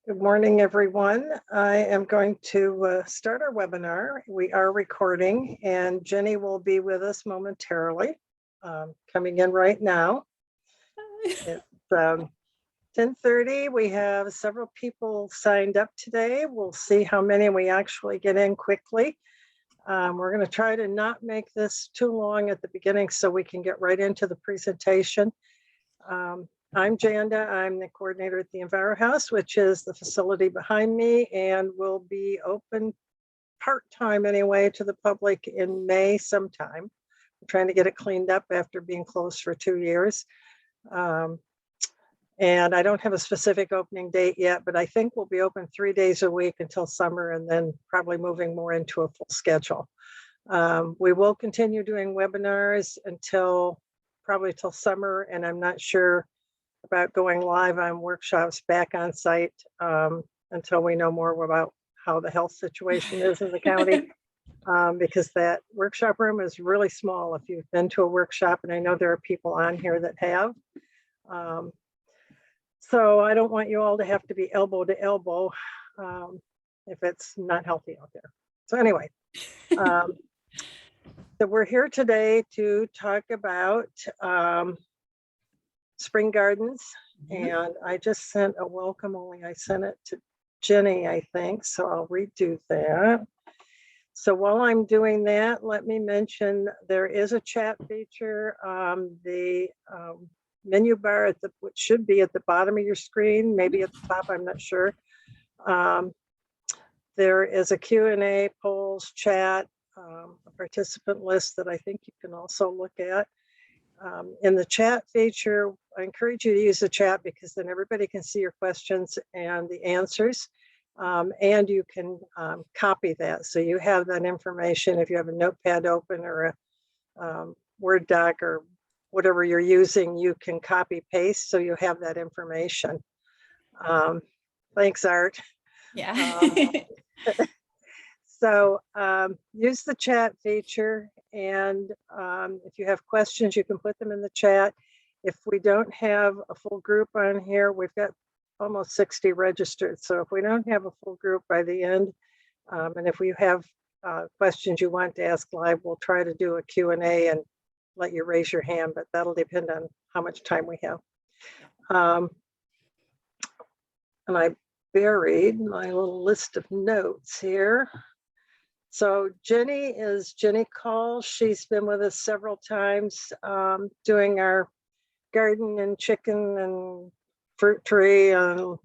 Good morning, everyone. I am going to start our webinar. We are recording, and Jenny will be with us momentarily, coming in right now. It's 10:30. We have several people signed up today. We'll see how many we actually get in quickly. We're going to try to not make this too long at the beginning so we can get right into the presentation. I'm Janda. I'm the coordinator at the EnviroHouse, which is the facility behind me, and will be open part-time anyway to the public in May sometime. We're trying to get it cleaned up after being closed for 2 years. And I don't have a specific opening date yet, but I think we'll be open 3 days a week until summer, and then probably moving more into a full schedule. We will continue doing webinars probably till summer, and I'm not sure about going live on workshops back on site until we know more about how the health situation is in the county, because that workshop room is really small. If you've been to a workshop, and I know there are people on here that have, so I don't want you all to have to be elbow to elbow if it's not healthy out there. So anyway, so we're here today to talk about spring gardens, and I just sent a welcome, only I sent it to Jenny, I think, so I'll redo that. So while I'm doing that, let me mention there is a chat feature. The menu bar which should be at the bottom of your screen, maybe at the top, I'm not sure. There is a Q&A, polls, chat, a participant list that I think you can also look at. In the chat feature, I encourage you to use the chat because then everybody can see your questions and the answers, and you can copy that. So you have that information if you have a notepad open or a Word doc or whatever you're using, you can copy paste so you have that information. Thanks, Art. Yeah. So use the chat feature, and if you have questions, you can put them in the chat. If we don't have a full group on here, we've got almost 60 registered. So if we don't have a full group by the end, and if we have questions you want to ask live, we'll try to do a Q&A and let you raise your hand, but that'll depend on how much time we have. And I buried my little list of notes here. So Jenny is Jenny Call. She's been with us several times doing our garden and chicken and fruit tree and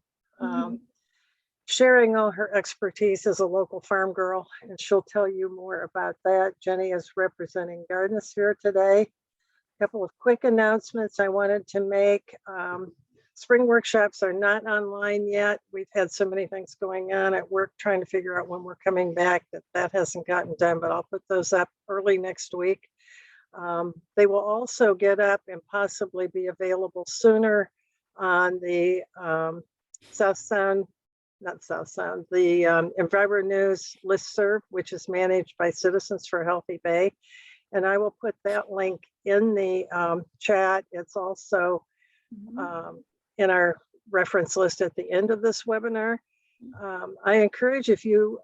sharing all her expertise as a local farm girl. And she'll tell you more about that. Jenny is representing Gardensphere today. A couple of quick announcements I wanted to make. Spring workshops are not online yet. We've had so many things going on at work trying to figure out when we're coming back that hasn't gotten done, but I'll put those up early next week. They will also get up and possibly be available sooner on the the EnviroNews listserv, which is managed by Citizens for a Healthy Bay. And I will put that link in the chat. It's also in our reference list at the end of this webinar. I encourage, if you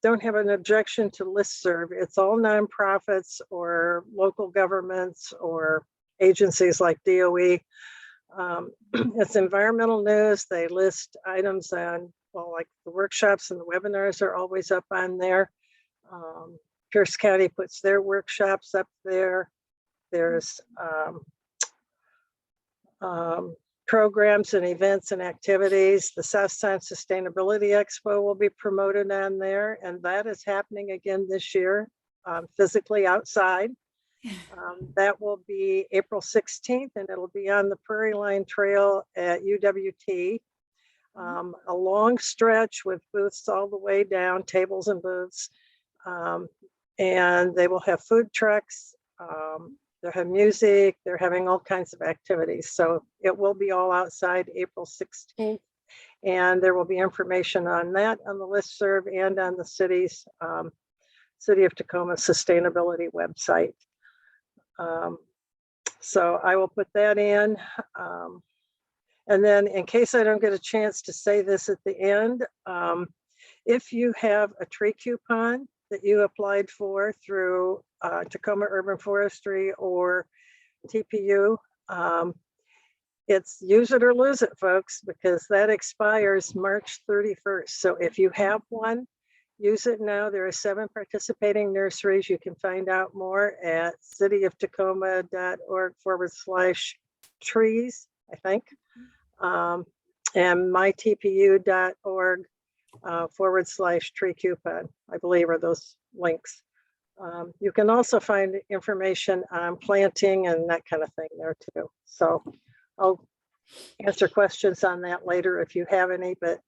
don't have an objection to listserv, it's all nonprofits or local governments or agencies like DOE. It's environmental news. They list items on, well, like the workshops and the webinars are always up on there. Pierce County puts their workshops up there. There's programs and events and activities. The South Sound Sustainability Expo will be promoted on there, and that is happening again this year, physically outside. That will be April 16th, and it'll be on the Prairie Line Trail at UWT. A long stretch with booths all the way down, tables and booths, and they will have food trucks. They'll have music, they're having all kinds of activities. So it will be all outside April 16th. And there will be information on that on the listserv and on the city's City of Tacoma sustainability website. So I will put that in. And then in case I don't get a chance to say this at the end, if you have a tree coupon that you applied for through Tacoma Urban Forestry or TPU, it's use it or lose it, folks, because that expires March 31st. So if you have one, use it now. There are 7 participating nurseries. You can find out more at cityoftacoma.org/trees, I think, and mytpu.org/tree coupon, I believe, are those links. You can also find information on planting and that kind of thing there too. So I'll answer questions on that later if you have any, but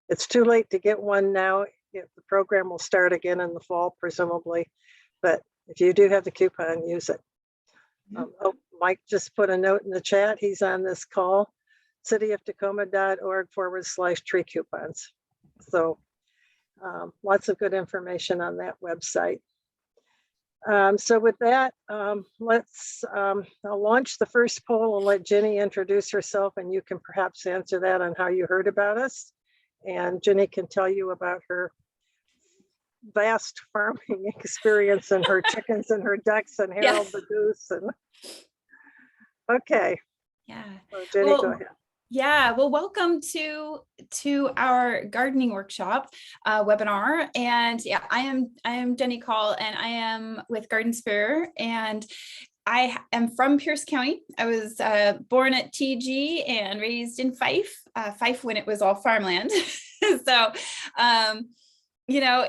it's too late to get one now. The program will start again in the fall, presumably, but if you do have the coupon, use it. Oh, Mike just put a note in the chat. He's on this call, cityoftacoma.org/tree coupons. So lots of good information on that website. So with that, let's I'll launch the first poll and let Jenny introduce herself, and you can perhaps answer that on how you heard about us. And Jenny can tell you about her vast farming experience and her chickens and her ducks and Harold the goose. And okay. Yeah. So Jenny, go ahead. Yeah, well, welcome to our gardening workshop webinar. And yeah, I am Jenny Call, and I am with Garden Sphere, and I am from Pierce County. I was born at TG and raised in Fife when it was all farmland. So, you know,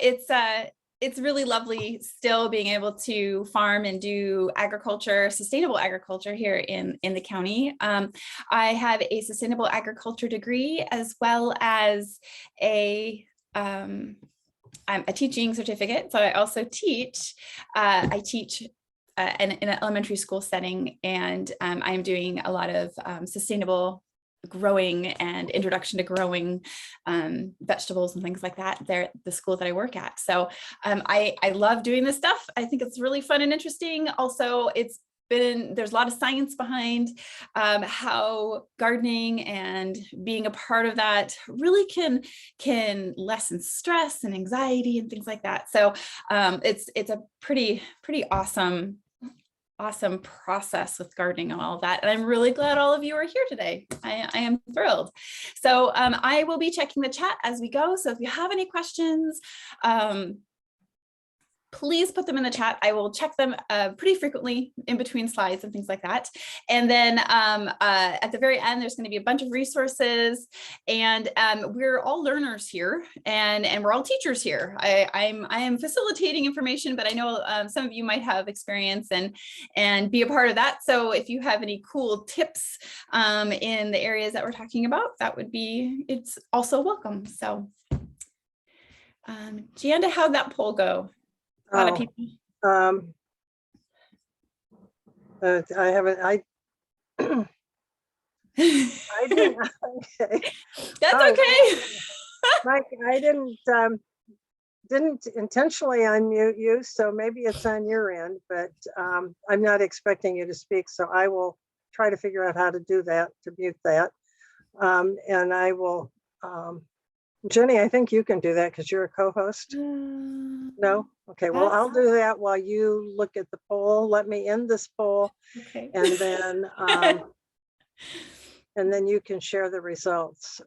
it's really lovely still being able to farm and do agriculture, sustainable agriculture here in the county. I have a sustainable agriculture degree, as well as I'm a teaching certificate. So I also teach. I teach in an elementary school setting, and I'm doing a lot of sustainable growing and introduction to growing vegetables and things like that there at the school that I work at. So I love doing this stuff. I think it's really fun and interesting. Also, there's a lot of science behind how gardening and being a part of that really can lessen stress and anxiety and things like that. So it's a pretty awesome process with gardening and all of that. And I'm really glad all of you are here today. I am thrilled. So I will be checking the chat as we go. So if you have any questions, please put them in the chat. I will check them pretty frequently in between slides and things like that. And then at the very end, there's going to be a bunch of resources, and we're all learners here, and we're all teachers here. I am facilitating information, but I know some of you might have experience and be a part of that. So if you have any cool tips in the areas that we're talking about, it's also welcome. So Gianda, how'd that poll go? A lot of people. I haven't. I didn't. Okay. That's okay. Mike, I didn't intentionally unmute you, so maybe it's on your end. But I'm not expecting you to speak, so I will try to figure out how to do that, to mute that, and I will. Jenny, I think you can do that because you're a co-host. No? Okay, well, I'll do that while you look at the poll. Let me end this poll. Okay. And then you can share the results.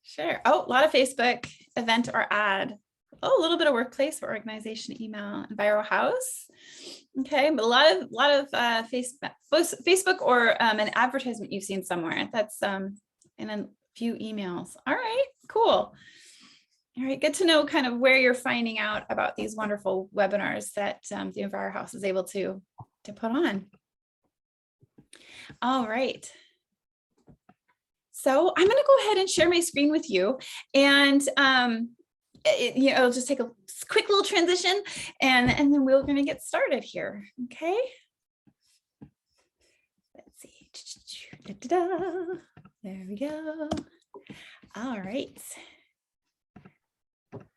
Sure. Oh, a lot of Facebook event or ad. Oh, a little bit of workplace or organization email, EnviroHouse. Okay, but a lot of Facebook or an advertisement you've seen somewhere. That's in a few emails. All right, cool. All right, good to know kind of where you're finding out about these wonderful webinars that the EnviroHouse is able to put on. All right. So I'm going to go ahead and share my screen with you, and it'll just take a quick little transition, and then we're going to get started here. Okay. Let's see. Da-da-da. There we go. All right.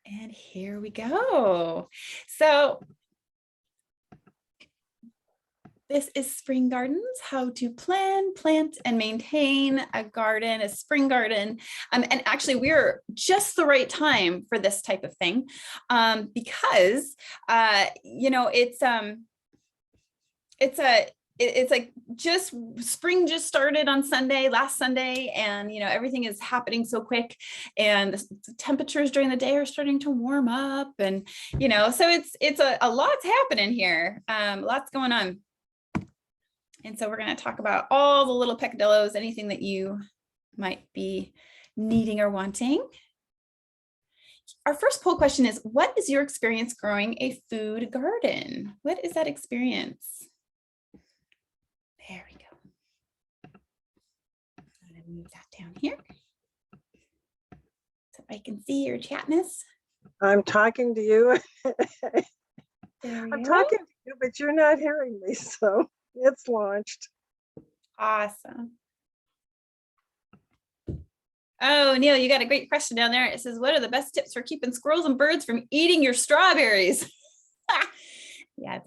And here we go. So This is Spring Gardens, how to plan, plant, and maintain a garden, a spring garden. And actually, we're just the right time for this type of thing because, it's like just spring just started on last Sunday, and everything is happening so quick, and the temperatures during the day are starting to warm up, and so it's a lot's happening here, lots going on. And so we're going to talk about all the little peccadillos, anything that you might be needing or wanting. Our first poll question is, what is your experience growing a food garden? What is that experience? There we go. I'm going to move that down here so I can see your chat, Miss. I'm talking to you. I'm talking to you, but you're not hearing me, so it's launched. Awesome. Oh, Neil, you got a great question down there. It says, what are the best tips for keeping squirrels and birds from eating your strawberries? Yeah,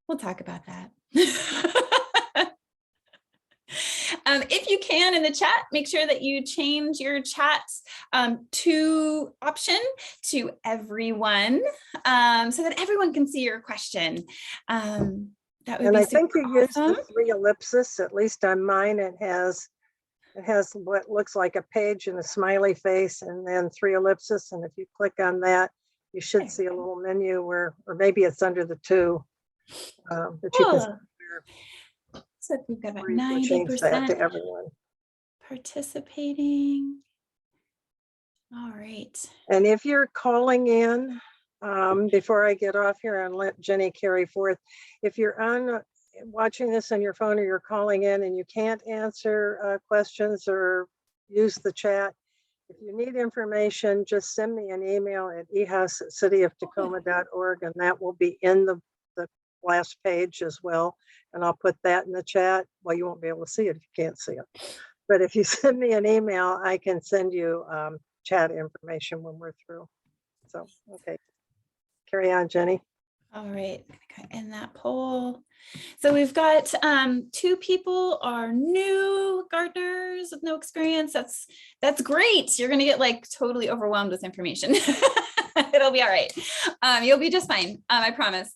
we'll talk about that. If you can, in the chat, make sure that you change your chat to option to everyone, so that everyone can see your question. That would be I think you used awesome. the 3 ellipses, at least on mine. It has what looks like a page and a smiley face, and then 3 ellipses. And if you click on that, you should see a little menu or maybe it's under the 2 that you can see. So we've got about Change that to 90% everyone participating. All right. And if you're calling in, before I get off here and let Jenny carry forth, if you're watching this on your phone or you're calling in and you can't answer questions or use the chat, if you need information, just send me an email at ehouse@cityoftacoma.org, and that will be in the last page as well. And I'll put that in the chat. Well, you won't be able to see it if you can't see it. But if you send me an email, I can send you chat information when we're through. So, okay. Carry on, Jenny. All right, in that poll. So we've got 2 people are new gardeners with no experience. That's great. You're gonna get like totally overwhelmed with information. It'll be all right. You'll be just fine. I promise.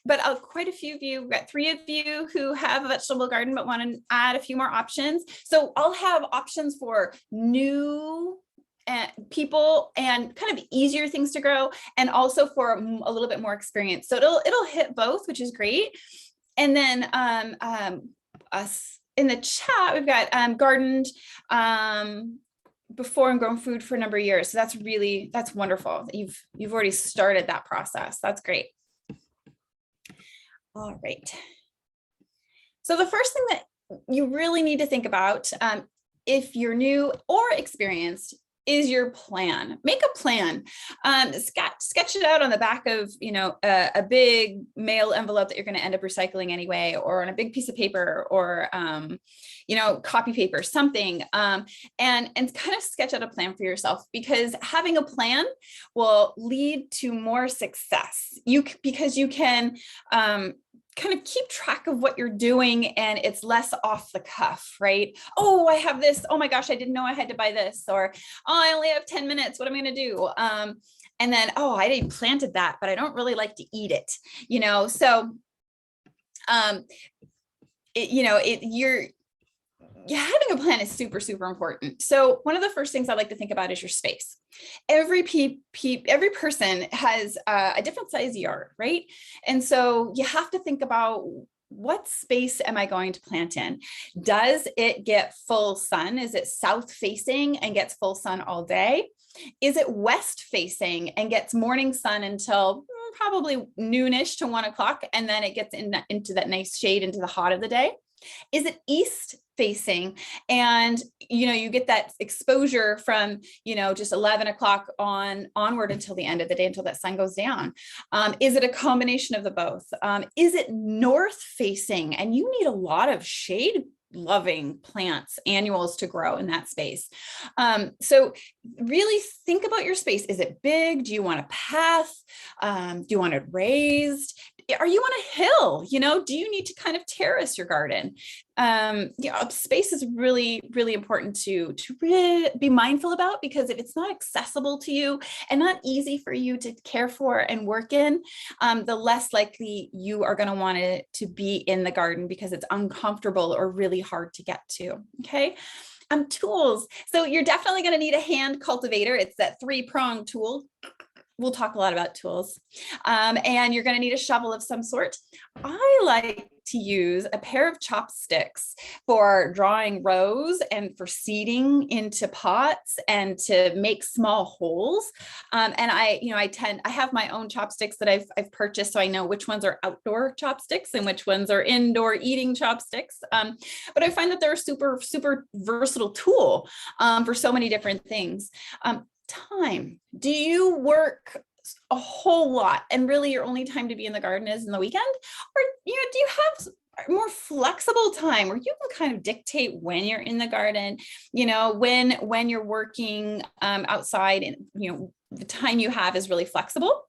But quite a few of you, we've got 3 of you who have a vegetable garden but want to add a few more options. So I'll have options for new people and kind of easier things to grow, and also for a little bit more experience. So it'll hit both, which is great. And then us in the chat, we've got gardened before and grown food for a number of years. So that's wonderful. You've already started that process. That's great. All right. So the first thing that you really need to think about, if you're new or experienced, is your plan. Make a plan. Sketch it out on the back of a big mail envelope that you're going to end up recycling anyway, or on a big piece of paper, or copy paper, something, and kind of sketch out a plan for yourself, because having a plan will lead to more success. Because you can kind of keep track of what you're doing, and it's less off the cuff, right? Oh, I have this. Oh my gosh, I didn't know I had to buy this. Or, oh, I only have 10 minutes. What am I going to do? And then, oh, I didn't planted that, but I don't really like to eat it, So, having a plan is super, super important. So one of the first things I like to think about is your space. Every person has a different size yard, right? And so you have to think about, what space am I going to plant in? Does it get full sun? Is it south facing and gets full sun all day? Is it west facing and gets morning sun until probably noonish to 1 o'clock, and then it gets into that nice shade into the hot of the day? Is it east facing, and you get that exposure from just 11 o'clock onward until the end of the day, until that sun goes down? Is it a combination of the both? Is it north facing and you need a lot of shade loving plants, annuals to grow in that space. So really think about your space. Is it big? Do you want a path? Do you want it raised? Are you on a hill? You know, do you need to kind of terrace your garden? Space is really, really important to really be mindful about, because if it's not accessible to you and not easy for you to care for and work in, the less likely you are going to want it to be in the garden because it's uncomfortable or really hard to get to. Okay. Tools. So you're definitely going to need a hand cultivator. It's that 3-pronged tool. We'll talk a lot about tools. And you're going to need a shovel of some sort. I like to use a pair of chopsticks for drawing rows and for seeding into pots and to make small holes. And I have my own chopsticks that I've purchased, so I know which ones are outdoor chopsticks and which ones are indoor eating chopsticks. But I find that they're a super, super versatile tool for so many different things. Time. Do you work a whole lot and really your only time to be in the garden is in the weekend? Or do you have more flexible time where you can kind of dictate when you're in the garden, when you're working outside, and the time you have is really flexible.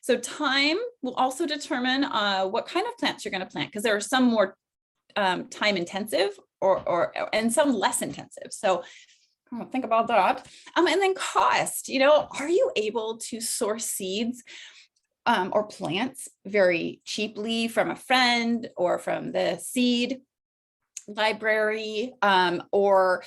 So time will also determine what kind of plants you're going to plant, because there are some more time intensive and some less intensive. So think about that. And then cost, are you able to source seeds or plants very cheaply from a friend or from the seed library? Or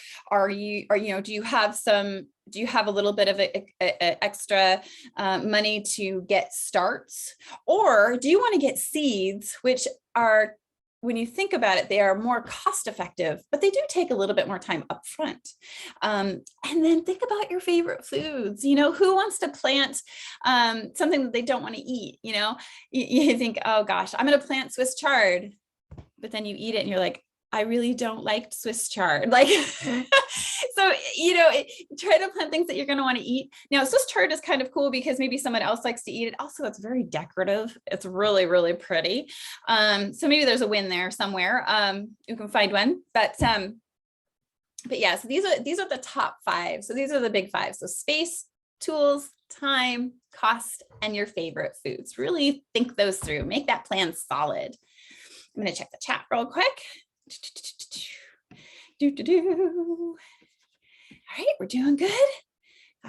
do you have a little bit of a extra money to get starts? Or do you want to get seeds, which are, when you think about it, they are more cost effective, but they do take a little bit more time up front. And then think about your favorite foods. Who wants to plant something that they don't want to eat? You think, oh gosh, I'm going to plant Swiss chard, but then you eat it and you're like, I really don't like Swiss chard. So, try to plant things that you're going to want to eat. Now, Swiss chard is kind of cool because maybe someone else likes to eat it. Also, it's very decorative. It's really, really pretty. So maybe there's a win there somewhere. You can find one, but yeah, so these are the top 5. So these are the big 5. So space, tools, time, cost, and your favorite foods. Really think those through. Make that plan solid. I'm going to check the chat real quick. All right, we're doing good.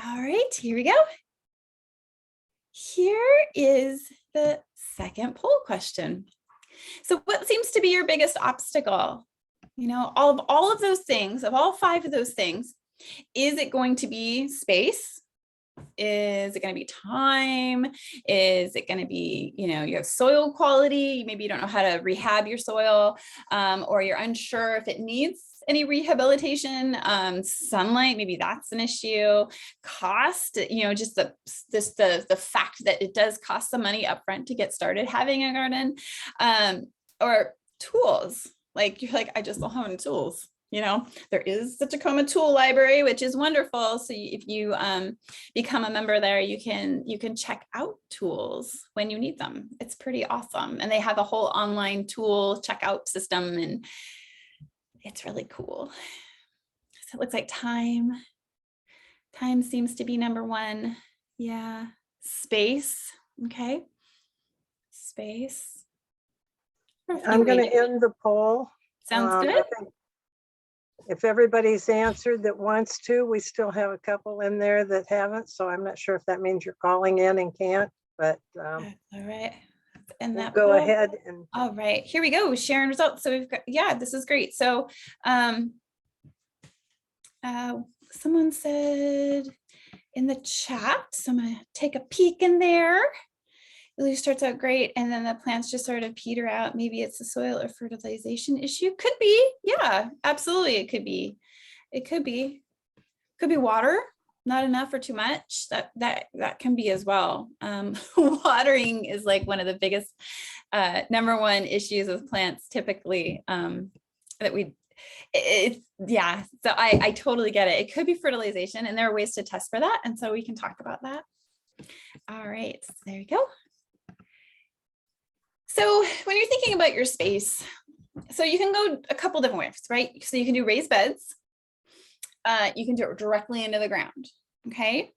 All right, here we go. Here is the second poll question. So what seems to be your biggest obstacle? All of those things, of all 5 of those things, is it going to be space? Is it going to be time? Is it going to be, you have soil quality? Maybe you don't know how to rehab your soil, or you're unsure if it needs any rehabilitation. Sunlight, maybe that's an issue. Cost, just the fact that it does cost some money upfront to get started having a garden, or tools. You're like, I just don't have any tools. There is the Tacoma Tool Library, which is wonderful. So if you become a member there, you can check out tools when you need them. It's pretty awesome. And they have a whole online tool checkout system, and it's really cool. So it looks like time seems to be number 1. Yeah. Space. Okay. Space. I'm going to end the poll. Sounds good. If everybody's answered that wants to, we still have a couple in there that haven't. So I'm not sure if that means you're calling in and can't, but all right. And we'll that go ahead and. All right, here we go. Sharing results. So we've got, this is great. So someone said in the chat, so I'm going to take a peek in there. It really starts out great, and then the plants just sort of peter out. Maybe it's a soil or fertilization issue. Could be. Yeah, absolutely. It could be. Could be water, not enough or too much. That can be as well. Watering is like one of the biggest number 1 issues with plants typically, that we. Yeah. So I totally get it. It could be fertilization, and there are ways to test for that, and so we can talk about that. All right. There you go. So when you're thinking about your space, So you can go a couple different ways, right? So you can do raised beds. You can do it directly into the ground. Okay.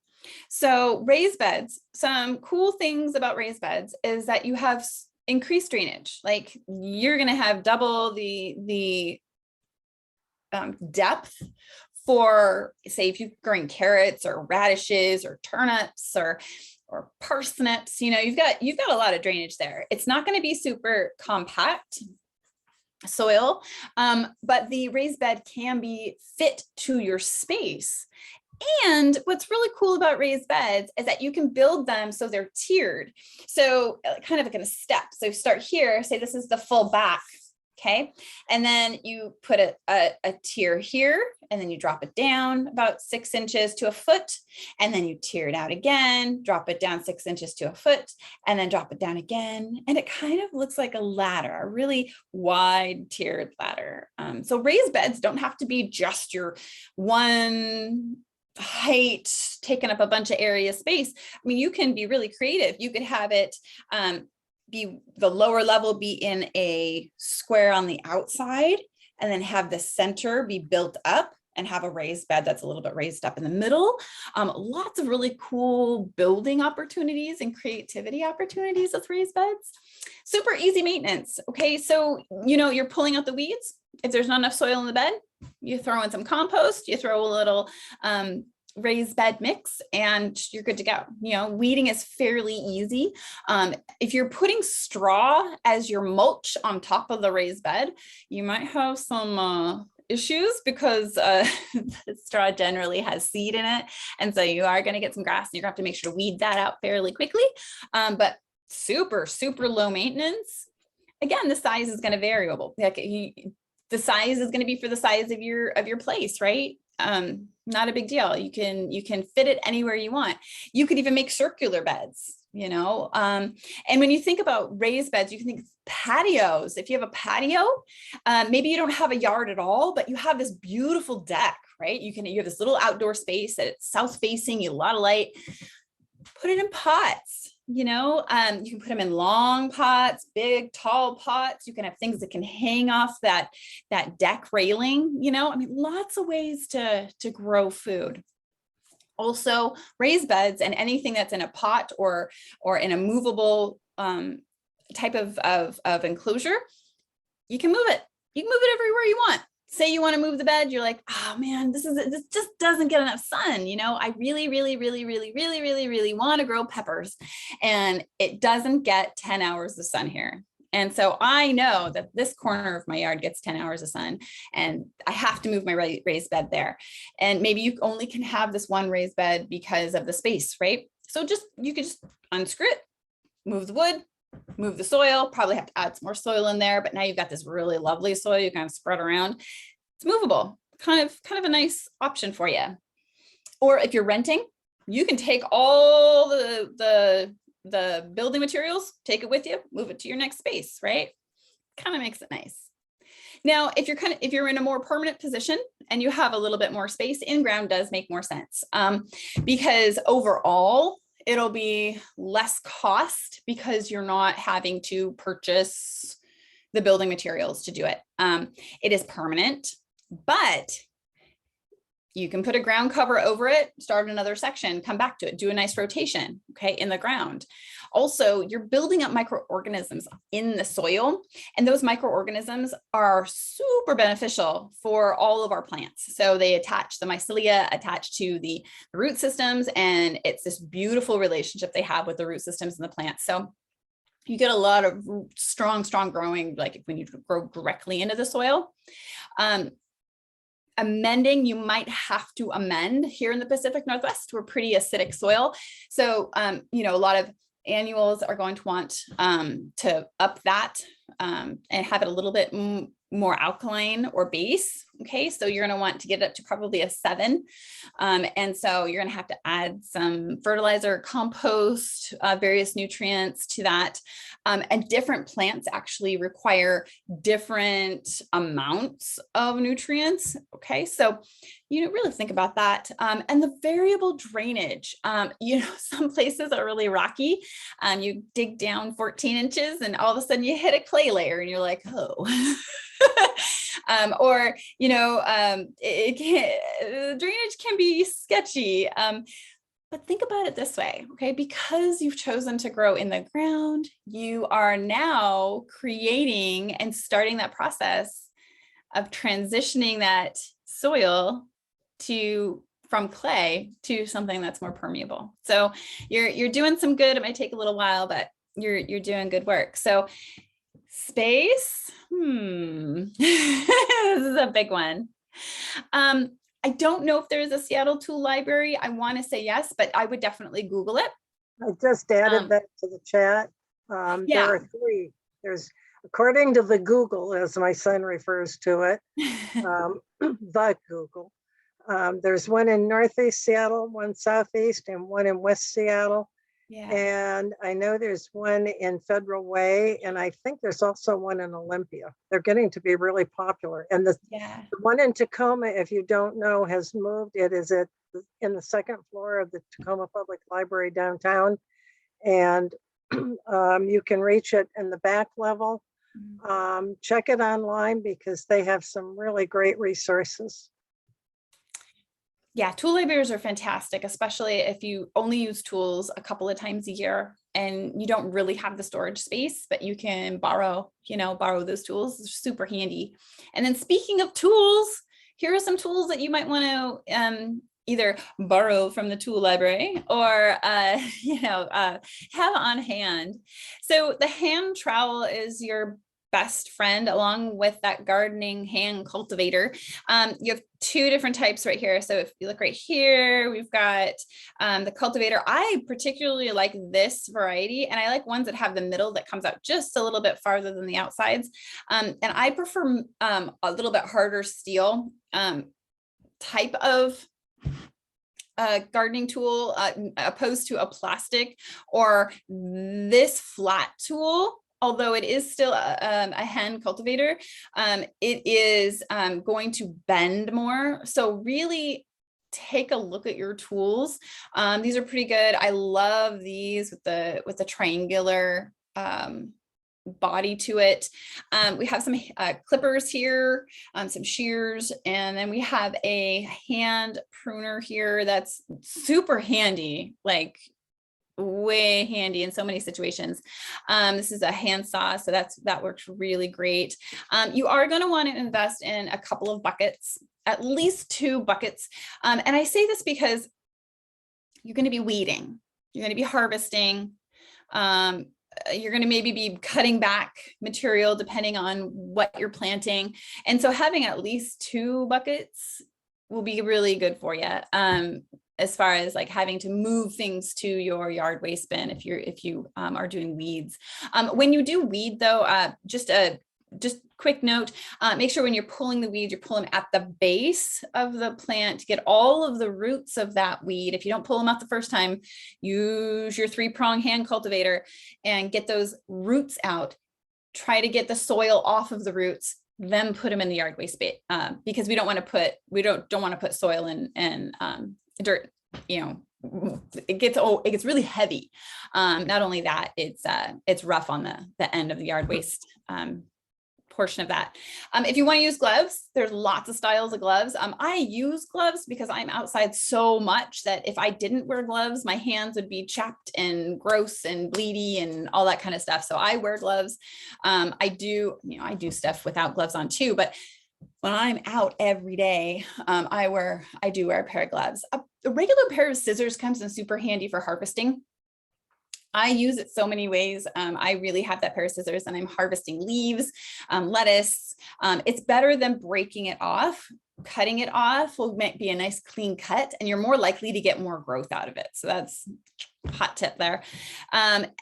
So raised beds, some cool things about raised beds is that you have increased drainage. Like you're going to have double the depth for, say, if you're growing carrots or radishes or turnips or parsnips, you know, you've got a lot of drainage there. It's not going to be super compact soil, but the raised bed can be fit to your space. And what's really cool about raised beds is that you can build them so they're tiered. So kind of like in a step. So start here, say this is the full back. Okay. And then you put a tier here, and then you drop it down about 6 inches to a foot. And then you tier it out again, drop it down 6 inches to a foot, and then drop it down again. And it kind of looks like a ladder, a really wide tiered ladder. So raised beds don't have to be just your one height taking up a bunch of area space. I mean, you can be really creative. You could have it be the lower level be in a square on the outside, and then have the center be built up and have a raised bed that's a little bit raised up in the middle. Lots of really cool building opportunities and creativity opportunities with raised beds. Super easy maintenance. Okay, so you know, you're pulling out the weeds. If there's not enough soil in the bed, you throw in some compost, you throw a little raised bed mix, and you're good to go. You know, weeding is fairly easy. If you're putting straw as your mulch on top of the raised bed, you might have some issues because the straw generally has seed in it. And so you are going to get some grass, and you're going to have to make sure to weed that out fairly quickly. But super, super low maintenance. Again, the size is going to variable. Like the size is going to be for the size of your place, right? Not a big deal. You can fit it anywhere you want. You could even make circular beds, you know. And when you think about raised beds, you can think patios. If you have a patio, maybe you don't have a yard at all, but you have this beautiful deck, right? You have this little outdoor space that it's south facing, you have a lot of light. Put it in pots. You know, you can put them in long pots, big, tall pots. You can have things that can hang off that deck railing, you know, I mean, lots of ways to grow food. Also, raised beds and anything that's in a pot or in a movable type of enclosure, you can move it. You can move it everywhere you want. Say you want to move the bed, you're like, oh man, this just doesn't get enough sun. You know, I really want to grow peppers, and it doesn't get 10 hours of sun here. And so I know that this corner of my yard gets 10 hours of sun, and I have to move my raised bed there. And maybe you only can have this one raised bed because of the space, right? So you could just unscrew it, move the wood, move the soil, probably have to add some more soil in there, but now you've got this really lovely soil you kind of spread around. It's movable, kind of a nice option for you. Or if you're renting, you can take all the building materials, take it with you, move it to your next space, right? Kind of makes it nice. Now, if you're in a more permanent position and you have a little bit more space, in-ground does make more sense, because overall, it'll be less cost because you're not having to purchase the building materials to do it. It is permanent, but you can put a ground cover over it, start another section, come back to it, do a nice rotation, okay, in the ground. Also, you're building up microorganisms in the soil, and those microorganisms are super beneficial for all of our plants. So they attach, the mycelia attach to the root systems, and it's this beautiful relationship they have with the root systems in the plant. So you get a lot of strong growing, like when you grow directly into the soil. Amending, you might have to amend. Here in the Pacific Northwest, we're pretty acidic soil. So, you know, a lot of annuals are going to want to up that and have it a little bit more alkaline or base. Okay, so you're going to want to get it up to probably a 7. And so you're going to have to add some fertilizer, compost, various nutrients to that. And different plants actually require different amounts of nutrients. Okay, so really think about that. And the variable drainage, some places are really rocky. You dig down 14 inches and all of a sudden you hit a clay layer and you're like, oh. Or, drainage can be sketchy. But think about it this way, okay? Because you've chosen to grow in the ground, you are now creating and starting that process of transitioning that soil from clay to something that's more permeable. So you're doing some good. It might take a little while, but you're doing good work. So space, this is a big one. I don't know if there is a Seattle tool library. I want to say yes, but I would definitely Google it. I just added that to the chat. Yeah. There are 3. There's, according to the Google, as my son refers to it, the Google. There's one in Northeast Seattle, one Southeast, and one in West Seattle. Yeah. And I know there's one in Federal Way, and I think there's also one in Olympia. They're getting to be really popular. And the one in Tacoma, if you don't know, has moved. It is in the 2nd floor of the Tacoma Public Library downtown. And you can reach it in the back level. Check it online because they have some really great resources. Yeah, tool libraries are fantastic, especially if you only use tools a couple of times a year and you don't really have the storage space, but you can borrow those tools. They're super handy. And then speaking of tools, here are some tools that you might want to either borrow from the tool library or have on hand. So the hand trowel is your best friend along with that gardening hand cultivator. You have 2 different types right here. So if you look right here, we've got the cultivator. I particularly like this variety, and I like ones that have the middle that comes out just a little bit farther than the outsides. And I prefer a little bit harder steel type of gardening tool opposed to a plastic or this flat tool. Although it is still a hand cultivator, it is going to bend more. So really take a look at your tools. These are pretty good. I love these with the triangular body to it. We have some clippers here, some shears, and then we have a hand pruner here that's super handy, like way handy in so many situations. This is a handsaw, so that works really great. You are going to want to invest in a couple of buckets, at least 2 buckets. And I say this because you're going to be weeding, you're going to be harvesting, you're going to maybe be cutting back material depending on what you're planting. And so having at least 2 buckets will be really good for you. As far as like having to move things to your yard waste bin if you are doing weeds. When you do weed though, just quick note, make sure when you're pulling the weeds, you're pulling at the base of the plant to get all of the roots of that weed. If you don't pull them out the first time, use your 3-prong hand cultivator and get those roots out. Try to get the soil off of the roots, then put them in the yard waste bin, because we don't want to put soil in dirt. It gets really heavy. Not only that, it's rough on the end of the yard waste portion of that. If you want to use gloves, there's lots of styles of gloves. I use gloves because I'm outside so much that if I didn't wear gloves, my hands would be chapped and gross and bleedy and all that kind of stuff. So I wear gloves. I do stuff without gloves on too, but when I'm out every day, I do wear a pair of gloves. A regular pair of scissors comes in super handy for harvesting. I use it so many ways. I really have that pair of scissors and I'm harvesting leaves, lettuce. It's better than breaking it off. Cutting it off will be a nice clean cut and you're more likely to get more growth out of it. So that's a hot tip there.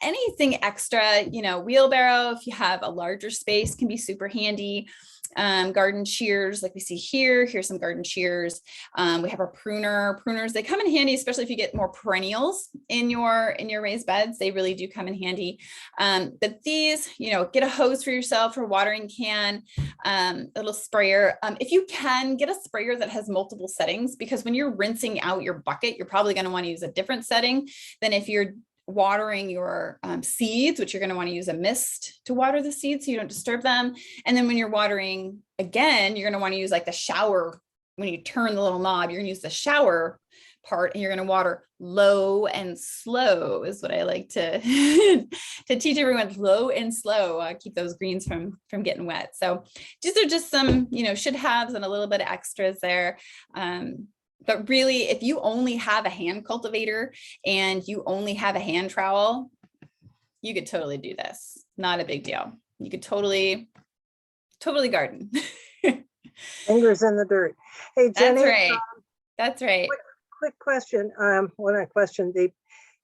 Anything extra, wheelbarrow, if you have a larger space, can be super handy. garden shears like we see here. Here's some garden shears. We have our pruners. They come in handy, especially if you get more perennials in your raised beds. They really do come in handy. But these, get a hose for yourself, or watering can, a little sprayer. If you can, get a sprayer that has multiple settings, because when you're rinsing out your bucket, you're probably going to want to use a different setting than if you're watering your seeds, which you're going to want to use a mist to water the seeds so you don't disturb them. And then when you're watering again, you're going to want to use like the shower. When you turn the little knob, you're going to use the shower part, and you're going to water low and slow is what I like to to teach everyone. Low and slow, keep those greens from getting wet. So these are just some should haves and a little bit of extras there. But really, if you only have a hand cultivator and you only have a hand trowel, you could totally do this. Not a big deal. You could totally garden. Fingers in the dirt. Hey, Jenny. That's right. That's right. Quick question. Well, not question, deep.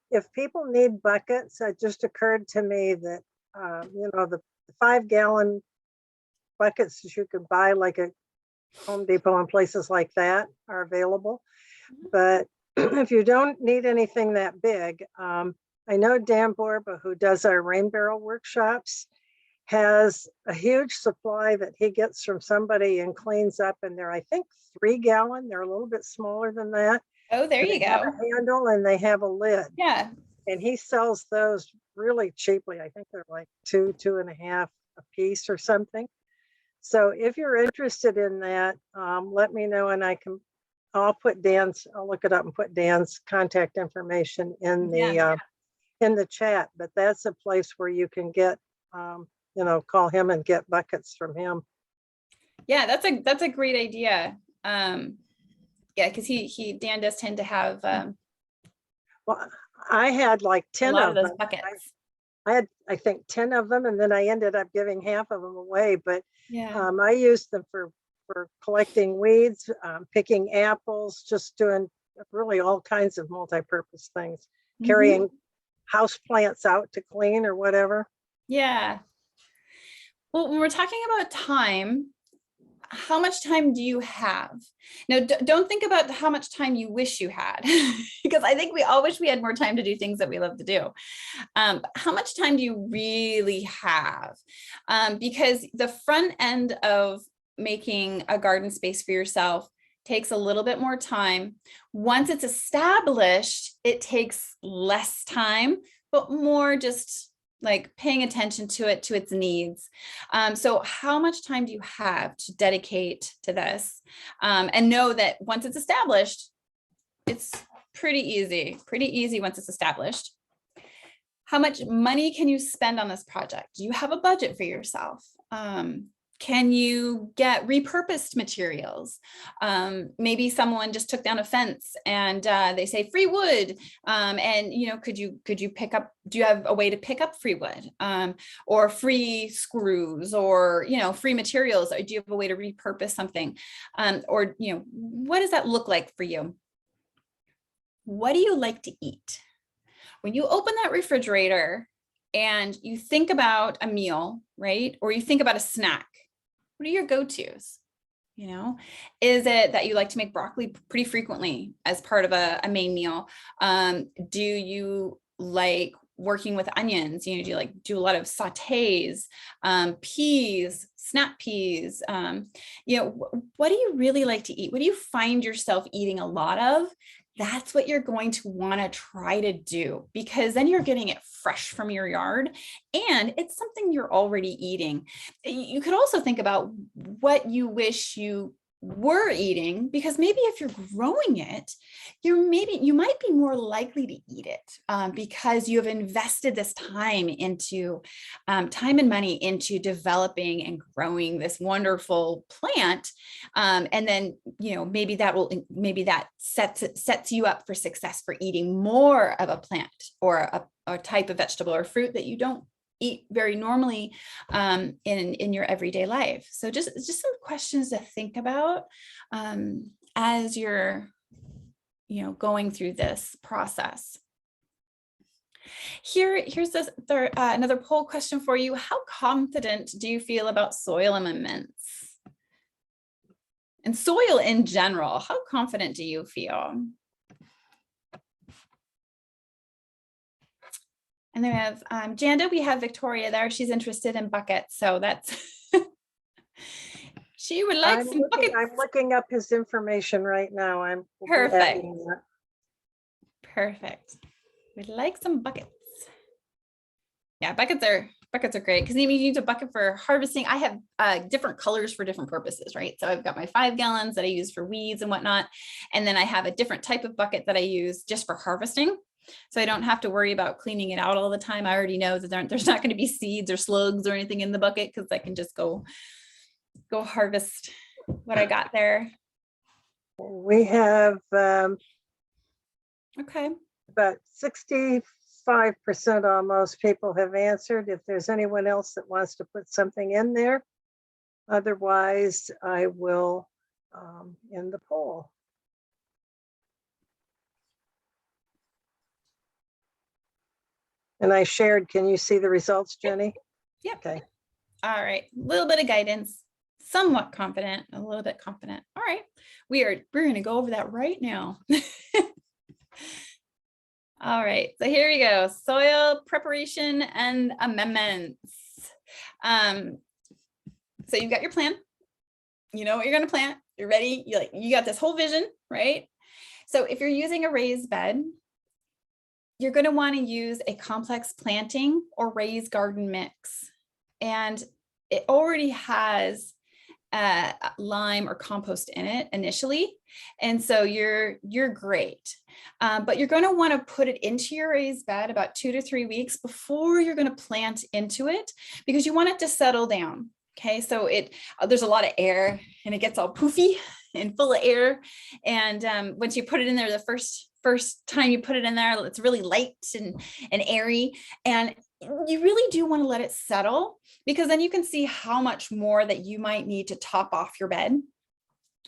If people need buckets, it just occurred to me that, the 5-gallon buckets that you could buy like at Home Depot and places like that are available. But if you don't need anything that big, I know Dan Borba, who does our rain barrel workshops, has a huge supply that he gets from somebody and cleans up, and they're, I think, 3-gallon. They're a little bit smaller than that. Oh, there you They have go. a handle and they have a lid. Yeah. And he sells those really cheaply. I think they're like $2.50 a piece or something. So if you're interested in that, let me know, and I'll look it up and put Dan's contact information in the chat. But that's a place where you can get, call him and get buckets from him. Yeah, that's a great idea. Yeah, because Dan does tend to have Well, I had like 10 a lot of those them. buckets. I had, I think, 10 of them, and then I ended up giving half of them away. But Yeah. I used them for collecting weeds, picking apples, just doing really all kinds of multi-purpose things, carrying house plants out to clean or whatever. Yeah. Well, when we're talking about time, how much time do you have? Now, don't think about how much time you wish you had, because I think we all wish we had more time to do things that we love to do. How much time do you really have? Because the front end of making a garden space for yourself takes a little bit more time. Once it's established, it takes less time, but more just like paying attention to it, to its needs. So how much time do you have to dedicate to this? And know that once it's established, it's pretty easy once it's established. How much money can you spend on this project? Do you have a budget for yourself? Can you get repurposed materials? Maybe someone just took down a fence and they say free wood. And could you pick up, do you have a way to pick up free wood, or free screws, or free materials? Or do you have a way to repurpose something? Or what does that look like for you? What do you like to eat? When you open that refrigerator and you think about a meal, right? Or you think about a snack, what are your go-tos? Is it that you like to make broccoli pretty frequently as part of a main meal? Do you like working with onions? Do you like do a lot of sautés, peas, snap peas? What do you really like to eat? What do you find yourself eating a lot of? That's what you're going to want to try to do, because then you're getting it fresh from your yard and it's something you're already eating. You could also think about what you wish you were eating, because maybe if you're growing it, you might be more likely to eat it because you have invested this time and money into developing and growing this wonderful plant, and then maybe that sets you up for success for eating more of a plant or a type of vegetable or fruit that you don't eat very normally in your everyday life. So just some questions to think about as you're going through this process. Here's this another poll question for you. How confident do you feel about soil amendments? And soil in general, how confident do you feel? And then we have Janda, we have Victoria there. She's interested in buckets. So that's, she would like some buckets. I'm looking up his information right now. I'm Perfect. Perfect. We'd like some buckets. Yeah, buckets are great because you use a bucket for harvesting. I have different colors for different purposes, right? So I've got my 5 gallons that I use for weeds and whatnot. And then I have a different type of bucket that I use just for harvesting. So I don't have to worry about cleaning it out all the time. I already know that there's not going to be seeds or slugs or anything in the bucket because I can just go harvest what I got there. We have okay. About 65% almost people have answered. If there's anyone else that wants to put something in there, otherwise I will end the poll. And I shared, can you see the results, Jenny? Yep. Okay. All right, a little bit of guidance, somewhat confident, a little bit confident. All right, we're going to go over that right now. All right, so here we go. Soil preparation and amendments. So you've got your plan. You know what you're going to plant. You're ready. You got this whole vision, right? So if you're using a raised bed, you're going to want to use a complex planting or raised garden mix. And it already has lime or compost in it initially. And so you're great. But you're going to want to put it into your raised bed about 2 to 3 weeks before you're going to plant into it, because you want it to settle down. Okay, so there's a lot of air and it gets all poofy and full of air. And once you put it in there, the first time you put it in there, it's really light and airy. And you really do want to let it settle, because then you can see how much more that you might need to top off your bed.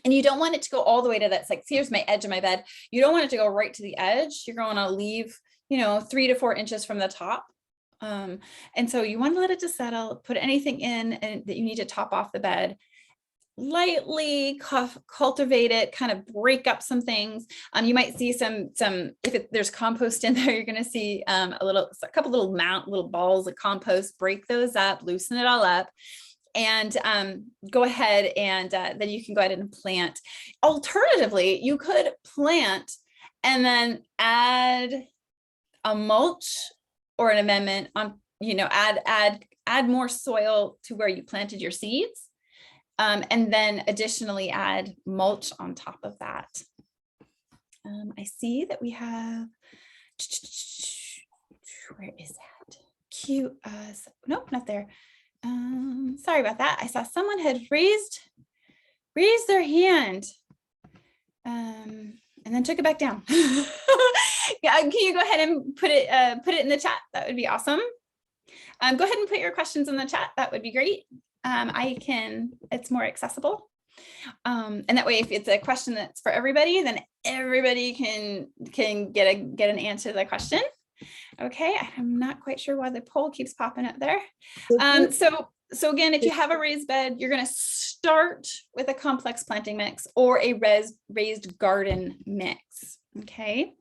And you don't want it to go all the way to that. It's like, here's my edge of my bed. You don't want it to go right to the edge. You're going to leave, 3 to 4 inches from the top. And so you want to let it to settle, put anything in that you need to top off the bed, lightly cultivate it, kind of break up some things. You might see some if there's compost in there, you're going to see a couple little balls of compost. Break those up, loosen it all up, and go ahead and then you can go ahead and plant. Alternatively, you could plant and then add a mulch or an amendment on, add more soil to where you planted your seeds. And then additionally add mulch on top of that. I see that we have, where is that? Nope, not there. Sorry about that. I saw someone had raised their hand and then took it back down. Yeah, can you go ahead and put it in the chat? That would be awesome. Go ahead and put your questions in the chat. That would be great. It's more accessible. And that way, if it's a question that's for everybody, then everybody can get an answer to the question. Okay, I'm not quite sure why the poll keeps popping up there. So again, if you have a raised bed, you're going to start with a complex planting mix or a raised garden mix. Okay.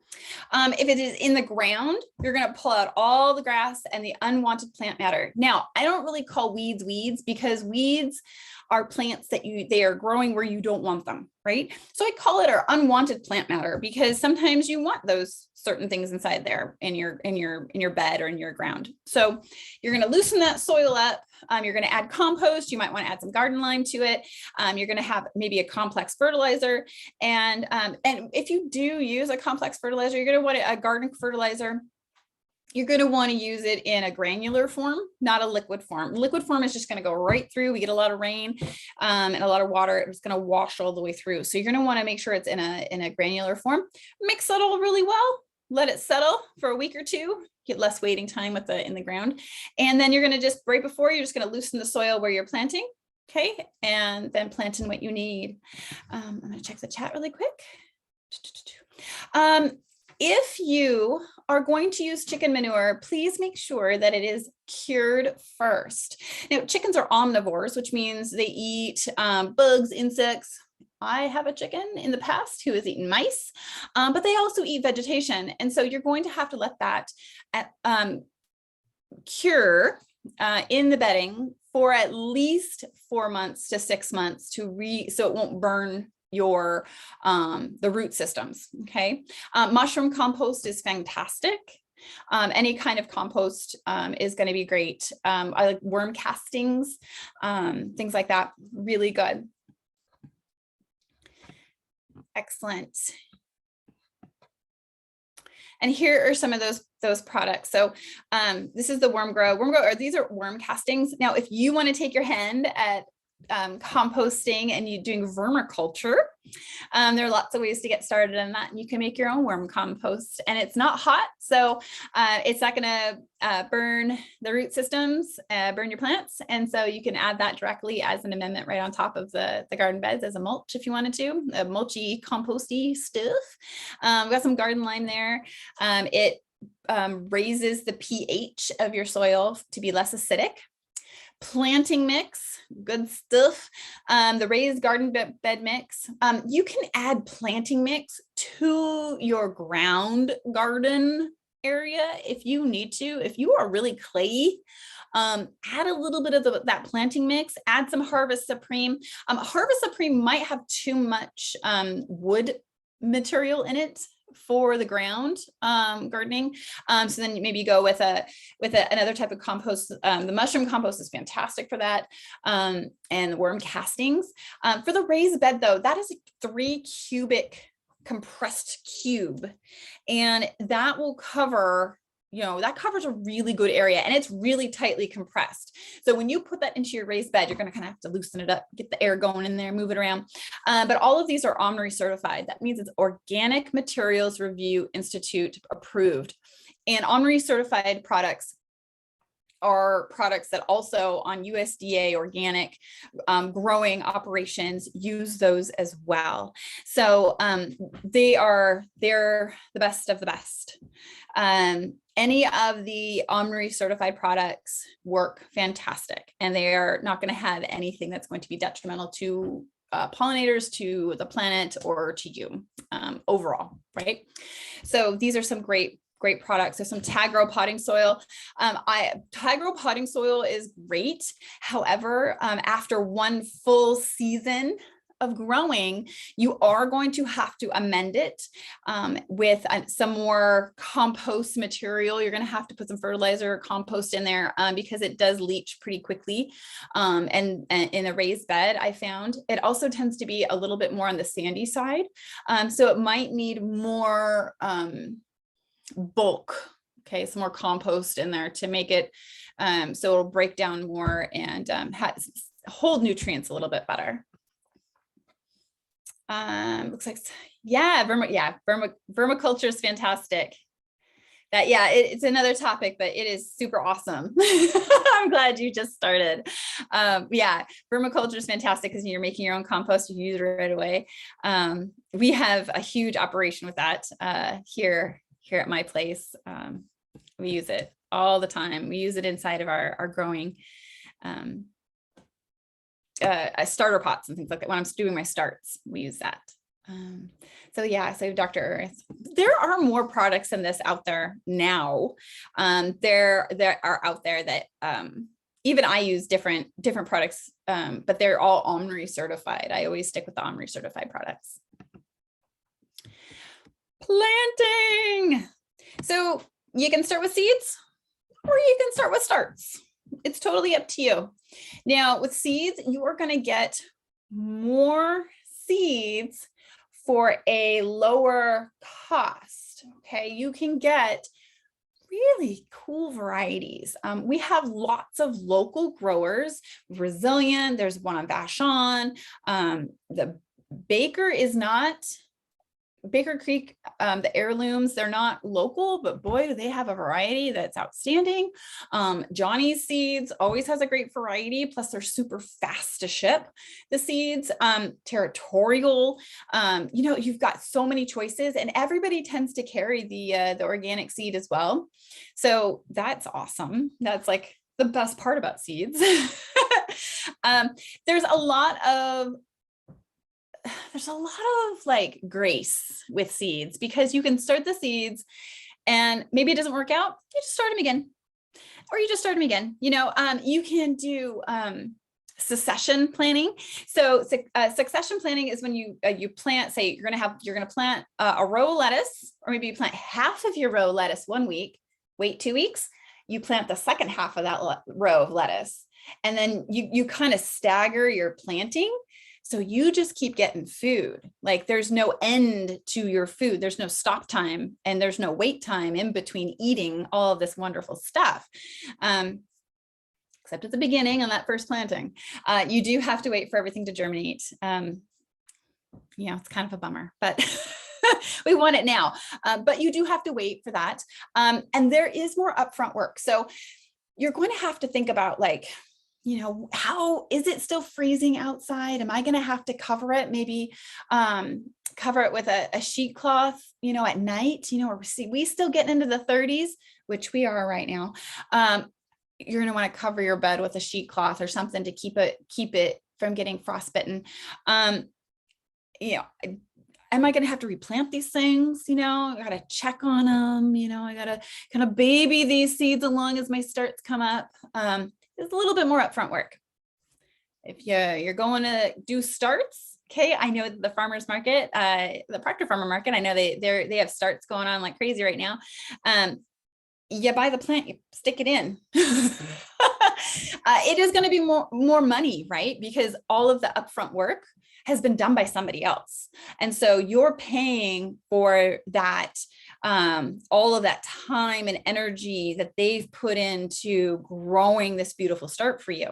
If it is in the ground, you're going to pull out all the grass and the unwanted plant matter. Now, I don't really call weeds because weeds are plants that they are growing where you don't want them, right? So I call it our unwanted plant matter, because sometimes you want those certain things inside there in your bed or in your ground. So you're going to loosen that soil up. You're going to add compost. You might want to add some garden lime to it. You're going to have maybe a complex fertilizer. And if you do use a complex fertilizer, you're going to want a garden fertilizer. You're going to want to use it in a granular form, not a liquid form. Liquid form is just going to go right through. We get a lot of rain and a lot of water. It's going to wash all the way through. So you're going to want to make sure it's in a granular form. Mix it all really well. Let it settle for a week or two. Get less waiting time in the ground. And then you're going to just, right before, you're just going to loosen the soil where you're planting. Okay. And then plant in what you need. I'm going to check the chat really quick. If you are going to use chicken manure, please make sure that it is cured first. Now, chickens are omnivores, which means they eat bugs, insects, I have a chicken in the past who has eaten mice, but they also eat vegetation. And so you're going to have to let that cure in the bedding for at least 4 months to 6 months so it won't burn your the root systems. Okay. Mushroom compost is fantastic. Any kind of compost is going to be great. I like worm castings, things like that. Really good. Excellent. And here are some of those products. So this is the worm grow, or these are worm castings. Now, if you want to take your hand at composting and you doing vermiculture, there are lots of ways to get started on that, and you can make your own worm compost, and it's not hot, so it's not going to burn the root systems, burn your plants, and so you can add that directly as an amendment right on top of the garden beds as a mulch if you wanted to, a mulchy composty stuff. We've got some garden lime there. It raises the pH of your soil to be less acidic. Planting mix, good stuff. The raised garden bed mix. You can add planting mix to your ground garden area if you need to. If you are really clayey, add a little bit of that planting mix, add some Harvest Supreme. Harvest Supreme might have too much wood material in it for the ground gardening. So then maybe you go with another type of compost. The mushroom compost is fantastic for that. And the worm castings. For the raised bed though, that is a 3 cubic compressed cube. And that will cover, that covers a really good area, and it's really tightly compressed. So when you put that into your raised bed, you're going to kind of have to loosen it up, get the air going in there, move it around. But all of these are OMRI certified. That means it's Organic Materials Review Institute approved. And OMRI certified products are products that also on USDA organic growing operations use those as well. So they're the best of the best. Any of the OMRI certified products work fantastic, and they are not going to have anything that's going to be detrimental to pollinators, to the planet, or to you overall, right? So these are some great products. There's some Tagro potting soil. Tagro potting soil is great. However, after one full season of growing, you are going to have to amend it with some more compost material. You're going to have to put some fertilizer or compost in there because it does leach pretty quickly. And in a raised bed, I found it also tends to be a little bit more on the sandy side. So it might need more bulk, okay, some more compost in there to make it so it'll break down more and hold nutrients a little bit better. Looks like, vermiculture is fantastic. It's another topic, but it is super awesome. I'm glad you just started. Vermiculture is fantastic because you're making your own compost, you use it right away. We have a huge operation with that here at my place. We use it all the time. We use it inside of our growing starter pots and things like that. When I'm doing my starts, we use that. So Dr. Earth, there are more products than this out there now. There are out there that even I use different products, but they're all OMRI certified. I always stick with the OMRI certified products. Planting. So you can start with seeds or you can start with starts. It's totally up to you. Now with seeds, you are going to get more seeds for a lower cost. Okay, you can get really cool varieties. We have lots of local growers, Resilient, there's one on Vashon. The Baker Creek, the heirlooms, they're not local, but boy, do they have a variety that's outstanding. Johnny's Seeds always has a great variety, plus they're super fast to ship the seeds. Territorial, you've got so many choices, and everybody tends to carry the organic seed as well. So that's awesome. That's like the best part about seeds. There's a lot of there's a lot of like grace with seeds, because you can start the seeds and maybe it doesn't work out. You just start them again, or you just start them again. You can do succession planning. So succession planning is when you plant, say you're going to plant a row of lettuce, or maybe you plant half of your row of lettuce 1 week, wait 2 weeks, you plant the second half of that row of lettuce. And then you kind of stagger your planting. So you just keep getting food. Like there's no end to your food. There's no stop time, and there's no wait time in between eating all of this wonderful stuff. Except at the beginning on that first planting, you do have to wait for everything to germinate. It's kind of a bummer, but we want it now. But you do have to wait for that. And there is more upfront work. So you're going to have to think about, like, how is it still freezing outside? Am I going to have to cover it? Maybe cover it with a sheet cloth, at night, or we still getting into the 30s, which we are right now. You're going to want to cover your bed with a sheet cloth or something to keep it from getting frostbitten. Am I going to have to replant these things? I got to check on them. I got to kind of baby these seeds along as my starts come up. It's a little bit more upfront work. If you're going to do starts, okay, I know the farmers market, the Proctor Farmer Market, I know they have starts going on like crazy right now. You buy the plant, you stick it in. It is going to be more money, right? Because all of the upfront work has been done by somebody else. And so you're paying for that, all of that time and energy that they've put into growing this beautiful start for you.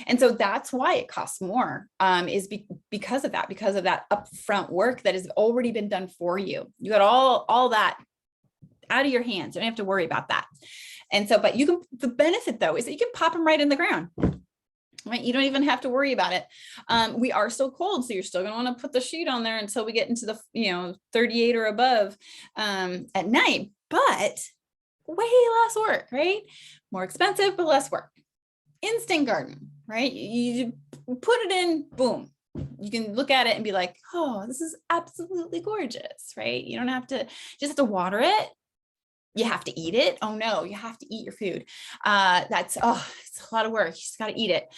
And so that's why it costs more, because of that upfront work that has already been done for you. You got all that out of your hands. You don't have to worry about that. And so, but the benefit though, is that you can pop them right in the ground. Right? You don't even have to worry about it. We are still cold, so you're still going to want to put the sheet on there until we get into the 38 or above at night, but way less work, right? More expensive, but less work. Instant garden, right? You put it in, boom. You can look at it and be like, oh, this is absolutely gorgeous, right? You don't have to, just have to water it. You have to eat it. Oh no, you have to eat your food. It's a lot of work. You just got to eat it.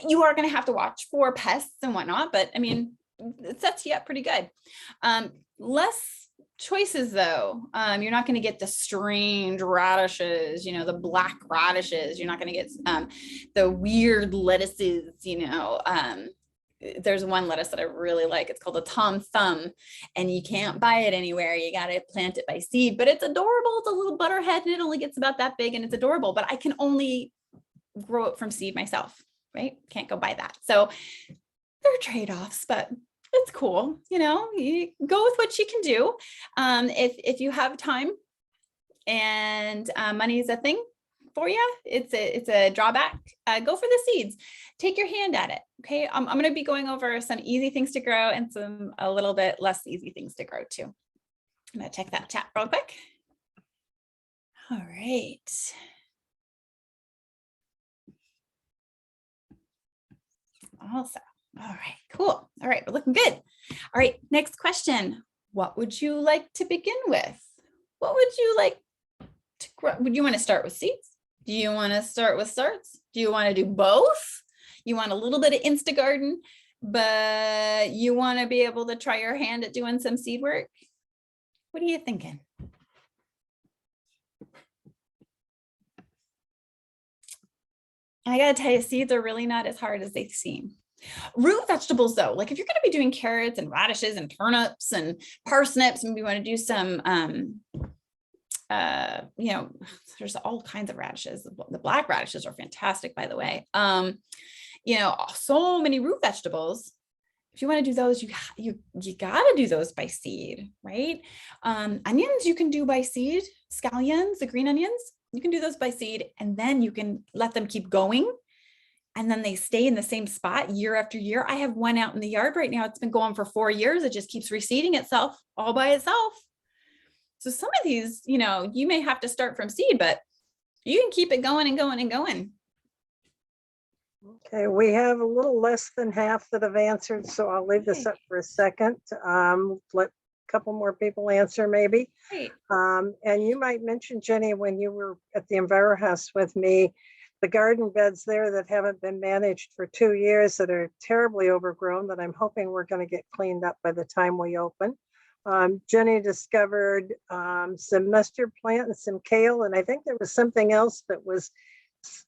You are going to have to watch for pests and whatnot, but I mean, it sets you up pretty good. Less choices though. You're not going to get the strange radishes, the black radishes. You're not going to get the weird lettuces, there's one lettuce that I really like. It's called a Tom Thumb, and you can't buy it anywhere. You got to plant it by seed, but it's adorable. It's a little butterhead and it only gets about that big and it's adorable, but I can only grow it from seed myself, right? Can't go buy that. So there are trade-offs, but it's cool. You go with what you can do. If you have time and money is a thing for you, it's a drawback. Go for the seeds. Take your hand at it. Okay, I'm going to be going over some easy things to grow and some a little bit less easy things to grow too. I'm going to check that chat real quick. All right. Also, all right, cool. All right, we're looking good. All right, next question. What would you like to begin with? What would you like to grow? Would you want to start with seeds? Do you want to start with starts? Do you want to do both? You want a little bit of Insta garden, but you want to be able to try your hand at doing some seed work? What are you thinking? I got to tell you, seeds are really not as hard as they seem. Root vegetables though, like if you're going to be doing carrots and radishes and turnips and parsnips, maybe you want to do some, there's all kinds of radishes. The black radishes are fantastic, by the way. So many root vegetables. If you want to do those, you got to do those by seed, right? Onions you can do by seed. Scallions, the green onions, you can do those by seed, and then you can let them keep going. And then they stay in the same spot year after year. I have one out in the yard right now. It's been going for 4 years. It just keeps reseeding itself all by itself. So some of these, you may have to start from seed, but you can keep it going and going and going. Okay, we have a little less than half that have answered, so I'll leave this Okay, up for a second. Let a couple more people answer maybe. great. And you might mention, Jenny, when you were at the EnviroHouse with me, the garden beds there that haven't been managed for 2 years that are terribly overgrown that I'm hoping we're going to get cleaned up by the time we open. Jenny discovered some mustard plant and some kale, and I think there was something else that was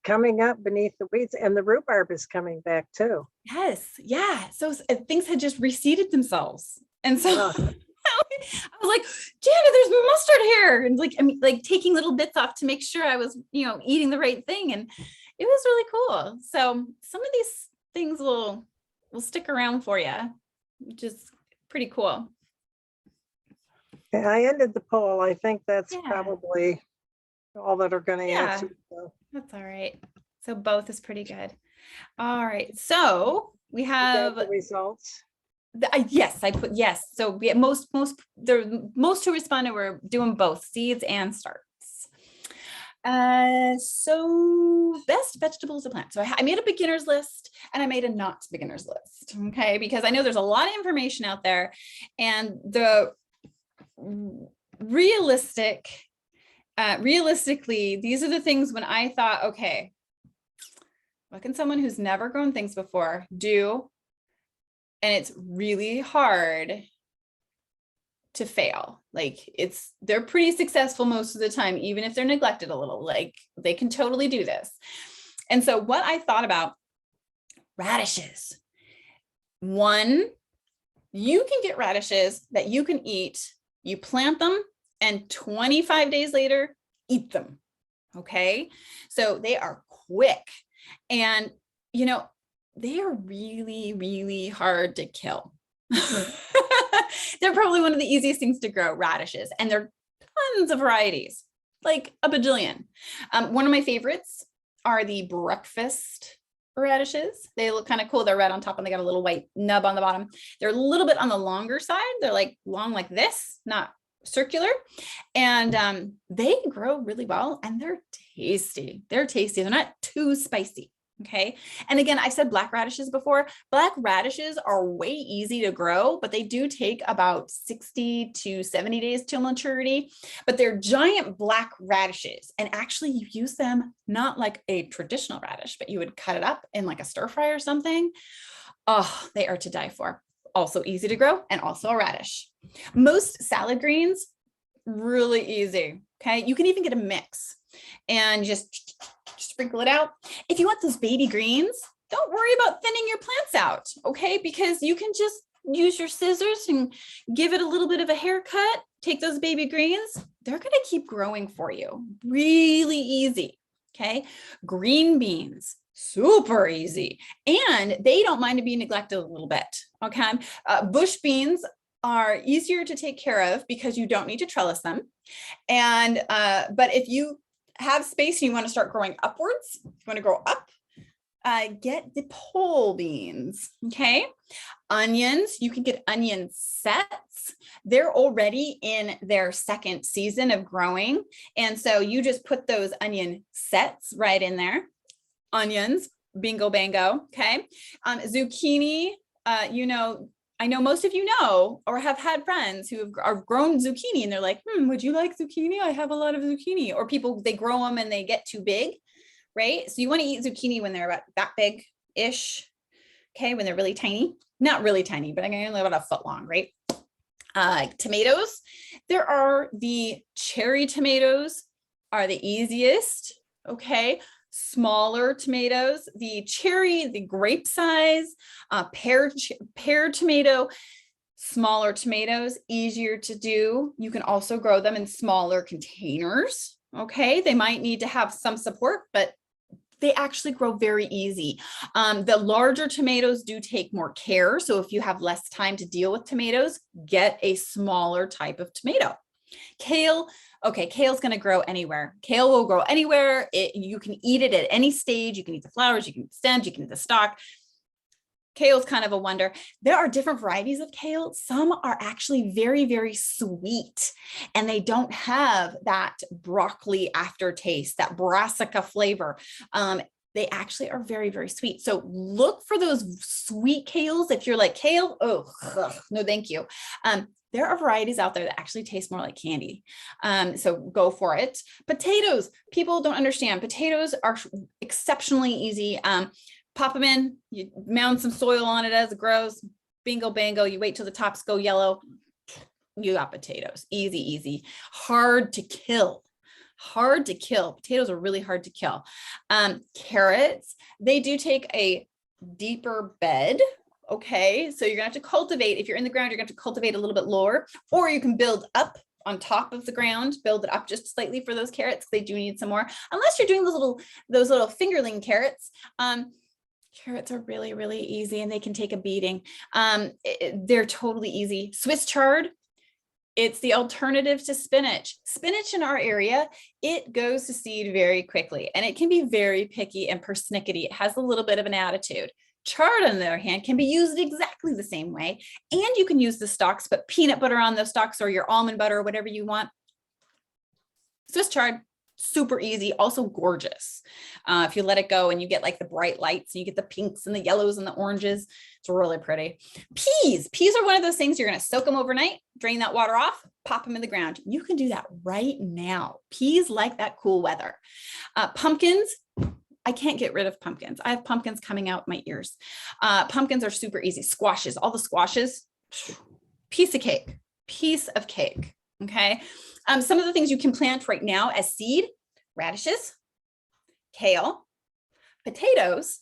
coming up beneath the weeds, and the rhubarb is coming back too. Yes, yeah. So things had just reseeded themselves. And so Uh, I was like, Janet, there's mustard here. And like, I mean, like taking little bits off to make sure I was, eating the right thing. And it was really cool. So some of these things will stick around for you, which is pretty cool. I ended the poll. I think that's Yeah. probably all that are going to Yeah. answer. So. That's all right. So both is pretty good. All right. So we have the results. Yes, I put yes. So we most who responded were doing both seeds and starts. So best vegetables to plant. So I made a beginner's list and I made a not beginner's list. Okay, because I know there's a lot of information out there, and the realistically, these are the things when I thought, okay, what can someone who's never grown things before do? And it's really hard to fail. Like they're pretty successful most of the time, even if they're neglected a little, like they can totally do this. And so what I thought about radishes, one, you can get radishes that you can eat. You plant them and 25 days later, eat them. Okay. So they are quick and, they are really, really hard to kill. They're probably one of the easiest things to grow, radishes, and there are tons of varieties, like a bajillion. One of my favorites are the breakfast radishes. They look kind of cool. They're red on top and they got a little white nub on the bottom. They're a little bit on the longer side. They're like long like this, not circular. And they grow really well and they're tasty. They're tasty. They're not too spicy. Okay. And again, I said black radishes before. Black radishes are way easy to grow, but they do take about 60 to 70 days till maturity. But they're giant black radishes. And actually you use them not like a traditional radish, but you would cut it up in like a stir fry or something. Oh, they are to die for. Also easy to grow and also a radish. Most salad greens, really easy. Okay. You can even get a mix and just sprinkle it out. If you want those baby greens, don't worry about thinning your plants out, okay? Because you can just use your scissors and give it a little bit of a haircut, take those baby greens, they're gonna keep growing for you. Really easy, okay? Green beans, super easy. And they don't mind to be neglected a little bit, okay? Bush beans are easier to take care of because you don't need to trellis them. And, but if you have space and you want to start growing upwards, you want to grow up, get the pole beans. Okay. Onions, you can get onion sets. They're already in their second season of growing. And so you just put those onion sets right in there. Onions, bingo, bango. Okay. Zucchini, I know most of you know or have had friends who are grown zucchini and they're like, would you like zucchini? I have a lot of zucchini. Or people, they grow them and they get too big, right? So you want to eat zucchini when they're about that big-ish, okay, when they're really tiny. Not really tiny, but only about a foot long, right? Tomatoes, there are the cherry tomatoes are the easiest, okay? Smaller tomatoes, the cherry, the grape size, pear tomato, smaller tomatoes, easier to do. You can also grow them in smaller containers. Okay, they might need to have some support, but they actually grow very easy. The larger tomatoes do take more care. So if you have less time to deal with tomatoes, get a smaller type of tomato. Kale, okay, kale's going to grow anywhere. Kale will grow anywhere. You can eat it at any stage. You can eat the flowers, you can eat the stems, you can eat the stalk. Kale's kind of a wonder. There are different varieties of kale. Some are actually very, very sweet and they don't have that broccoli aftertaste, that brassica flavor. they actually are very, very sweet. So look for those sweet kales. If you're like kale, oh, ugh, no, thank you. There are varieties out there that actually taste more like candy. So go for it. Potatoes, people don't understand. Potatoes are exceptionally easy. Pop them in, you mound some soil on it as it grows, bingo, bango, you wait till the tops go yellow, you got potatoes, easy, easy, hard to kill. Hard to kill. Potatoes are really hard to kill. Carrots, they do take a deeper bed. Okay, so you're gonna have to cultivate. If you're in the ground, you're gonna have to cultivate a little bit lower, or you can build up on top of the ground, build it up just slightly for those carrots. They do need some more, unless you're doing those little fingerling carrots. Carrots are really, really easy and they can take a beating. They're totally easy. Swiss chard, it's the alternative to spinach. Spinach in our area, it goes to seed very quickly and it can be very picky and persnickety. It has a little bit of an attitude. Chard, on the other hand, can be used exactly the same way. And you can use the stalks, put peanut butter on those stalks or your almond butter or whatever you want. Swiss chard, super easy, also gorgeous. If you let it go and you get like the bright lights and you get the pinks and the yellows and the oranges, it's really pretty. Peas are one of those things you're going to soak them overnight, drain that water off, pop them in the ground. You can do that right now. Peas like that cool weather. Pumpkins, I can't get rid of pumpkins. I have pumpkins coming out my ears. Pumpkins are super easy. Squashes, all the squashes, piece of cake. Okay. Some of the things you can plant right now as seed: radishes, kale, potatoes,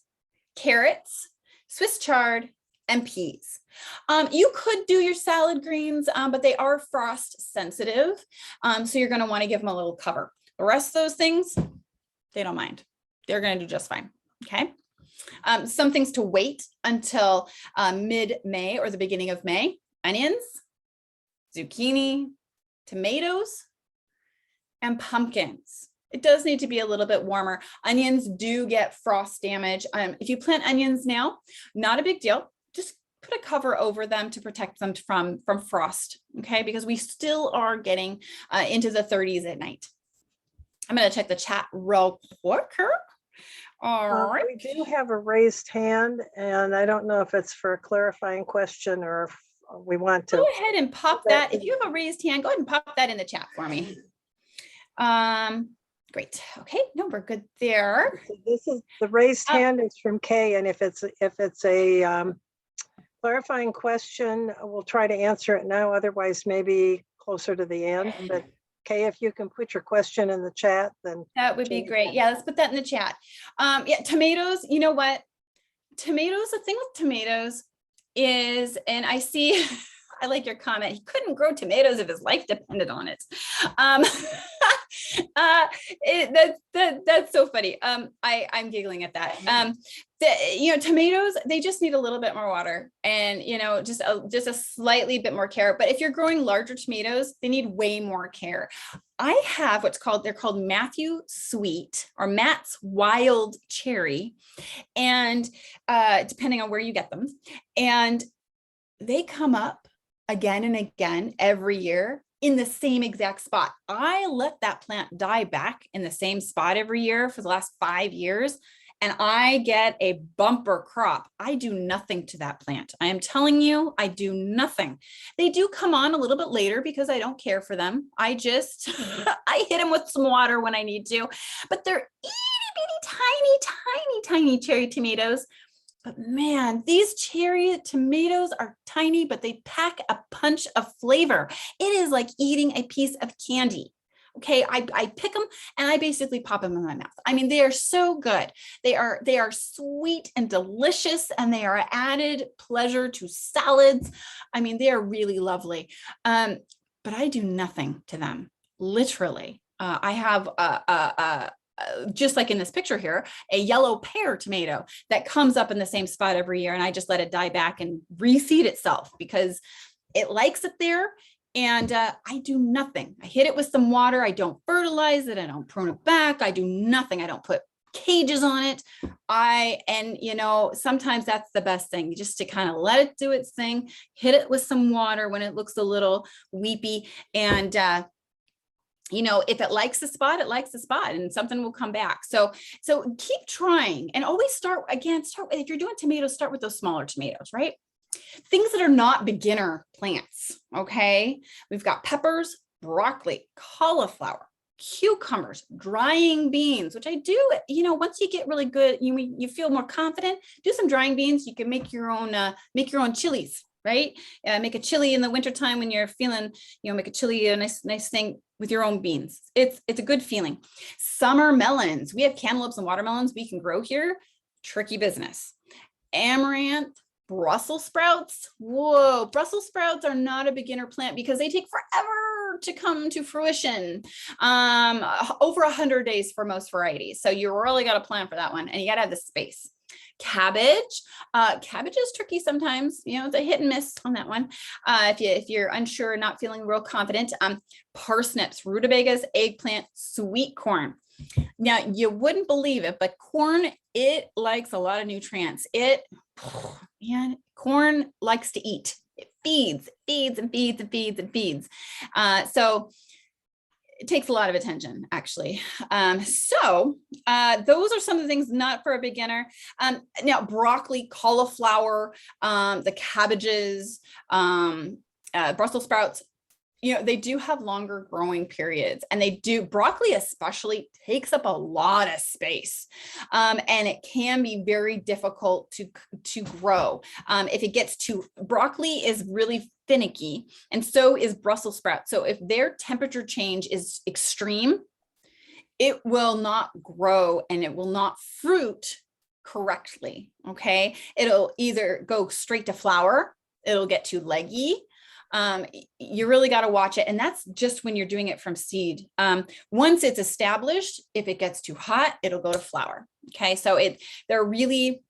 carrots, Swiss chard, and peas. You could do your salad greens, but they are frost sensitive. So you're going to want to give them a little cover. The rest of those things, they don't mind. They're going to do just fine. Okay. Some things to wait until mid-May or the beginning of May: onions, zucchini, tomatoes, and pumpkins. It does need to be a little bit warmer. Onions do get frost damage. If you plant onions now, not a big deal. Just put a cover over them to protect them from frost, okay? Because we still are getting into the 30s at night. I'm going to check the chat real quick. All right. We do have a raised hand, and I don't know if it's for a clarifying question or if we want to. Go ahead and pop that. If you have a raised hand, go ahead and pop that in the chat for me. Great. Okay. No, we're good there. This is the raised hand is from Kay, and if it's a clarifying question, we'll try to answer it now. Otherwise, maybe closer to the end. But Kay, if you can put your question in the chat, then that would be great. Yeah, let's put that in the chat. Yeah, tomatoes. You know what? Tomatoes. The thing with tomatoes is, and I see, I like your comment, he couldn't grow tomatoes if his life depended on it. That's so funny. I'm giggling at that. Tomatoes, they just need a little bit more water and, just a slightly bit more care. But if you're growing larger tomatoes, they need way more care. I have they're called Matthew Sweet or Matt's Wild Cherry. And depending on where you get them, and they come up again and again every year in the same exact spot. I let that plant die back in the same spot every year for the last 5 years, and I get a bumper crop. I do nothing to that plant. I am telling you, I do nothing. They do come on a little bit later because I don't care for them. I just, I hit them with some water when I need to, but they're itty bitty tiny cherry tomatoes. But man, these cherry tomatoes are tiny, but they pack a punch of flavor. It is like eating a piece of candy. Okay, I pick them and I basically pop them in my mouth. I mean, they are so good. They are sweet and delicious, and they are added pleasure to salads. I mean, they are really lovely. But I do nothing to them, literally. I have just like in this picture here, a yellow pear tomato that comes up in the same spot every year. And I just let it die back and reseed itself because it likes it there. And I do nothing. I hit it with some water. I don't fertilize it. I don't prune it back. I do nothing. I don't put cages on it. Sometimes that's the best thing, just to kind of let it do its thing, hit it with some water when it looks a little weepy, and you know, if it likes the spot, it likes the spot, and something will come back. So keep trying, and always start if you're doing tomatoes, start with those smaller tomatoes, right? Things that are not beginner plants. Okay. We've got peppers, broccoli, cauliflower, cucumbers, drying beans, which I do, you know, once you get really good, you feel more confident, do some drying beans. You can make your own chilies, right? Make a chili in the wintertime when you're feeling, you know, make a chili, a nice thing with your own beans. It's a good feeling. Summer melons. We have cantaloupes and watermelons we can grow here. Tricky business. Amaranth, Brussels sprouts. Whoa, Brussels sprouts are not a beginner plant because they take forever to come to fruition. Over 100 days for most varieties. So you really got to plan for that one, and you got to have the space. Cabbage. Cabbage is tricky sometimes. You know, it's a hit and miss on that one. If you're unsure, not feeling real confident. Parsnips, rutabagas, eggplant, sweet corn. Now, you wouldn't believe it, but corn, it likes a lot of nutrients. Corn likes to eat. It feeds. So it takes a lot of attention, actually. Those are some of the things not for a beginner. Now, broccoli, cauliflower, the cabbages, Brussels sprouts, you know, they do have longer growing periods, and broccoli especially takes up a lot of space. And it can be very difficult to grow. If it gets broccoli is really finicky, and so is Brussels sprouts. So if their temperature change is extreme, it will not grow and it will not fruit correctly. Okay. It'll either go straight to flower, it'll get too leggy. You really got to watch it. And that's just when you're doing it from seed. Once it's established, if it gets too hot, it'll go to flower. Okay. So they're really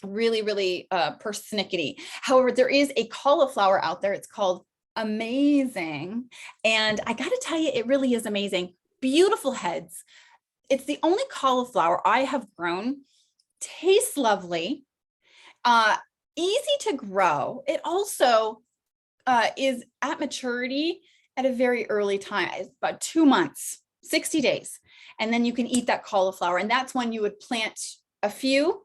persnickety. However, there is a cauliflower out there. It's called Amazing. And I got to tell you, it really is amazing. Beautiful heads. It's the only cauliflower I have grown. Tastes lovely. Easy to grow. It also is at maturity at a very early time. It's about 2 months, 60 days. And then you can eat that cauliflower. And that's when you would plant a few,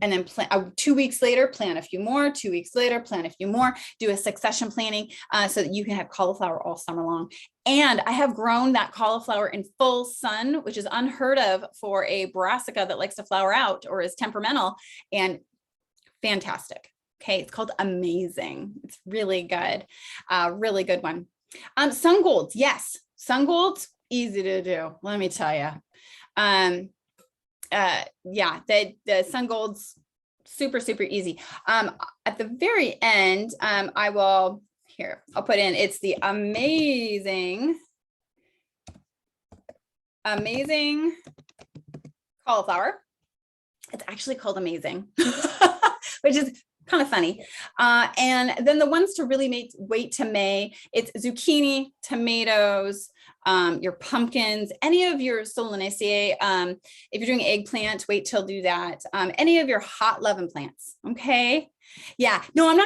and then plant 2 weeks later, plant a few more, 2 weeks later, plant a few more, do a succession planting so that you can have cauliflower all summer long. And I have grown that cauliflower in full sun, which is unheard of for a brassica that likes to flower out or is temperamental, and fantastic. Okay, it's called Amazing. It's really good, really good one. Sun golds, yes, sun golds, easy to do. Let me tell you. Yeah, the sun golds, super easy. At the very end, I'll put in, it's the amazing cauliflower. It's actually called Amazing, which is kind of funny. And then the ones to really wait to May, it's zucchini, tomatoes, your pumpkins, any of your Solanaceae. If you're doing eggplant, wait till do that. Any of your hot loving plants. Okay. Yeah, no, I'm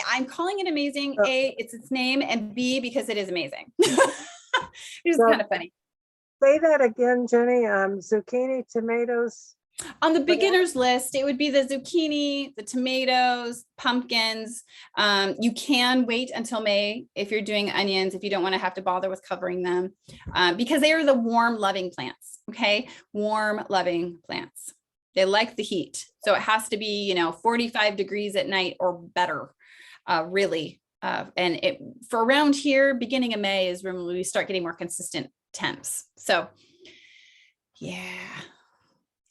I'm calling it Amazing. A, it's its name, and B, because it is amazing. It's kind of funny. Say that again, Jenny. Zucchini, tomatoes. On the beginner's list, it would be the zucchini, the tomatoes, pumpkins. You can wait until May if you're doing onions, if you don't want to have to bother with covering them, because they are the warm loving plants. Okay. Warm loving plants. They like the heat. So it has to be, 45 degrees at night or better, really. And for around here, beginning of May is when we start getting more consistent temps. So yeah.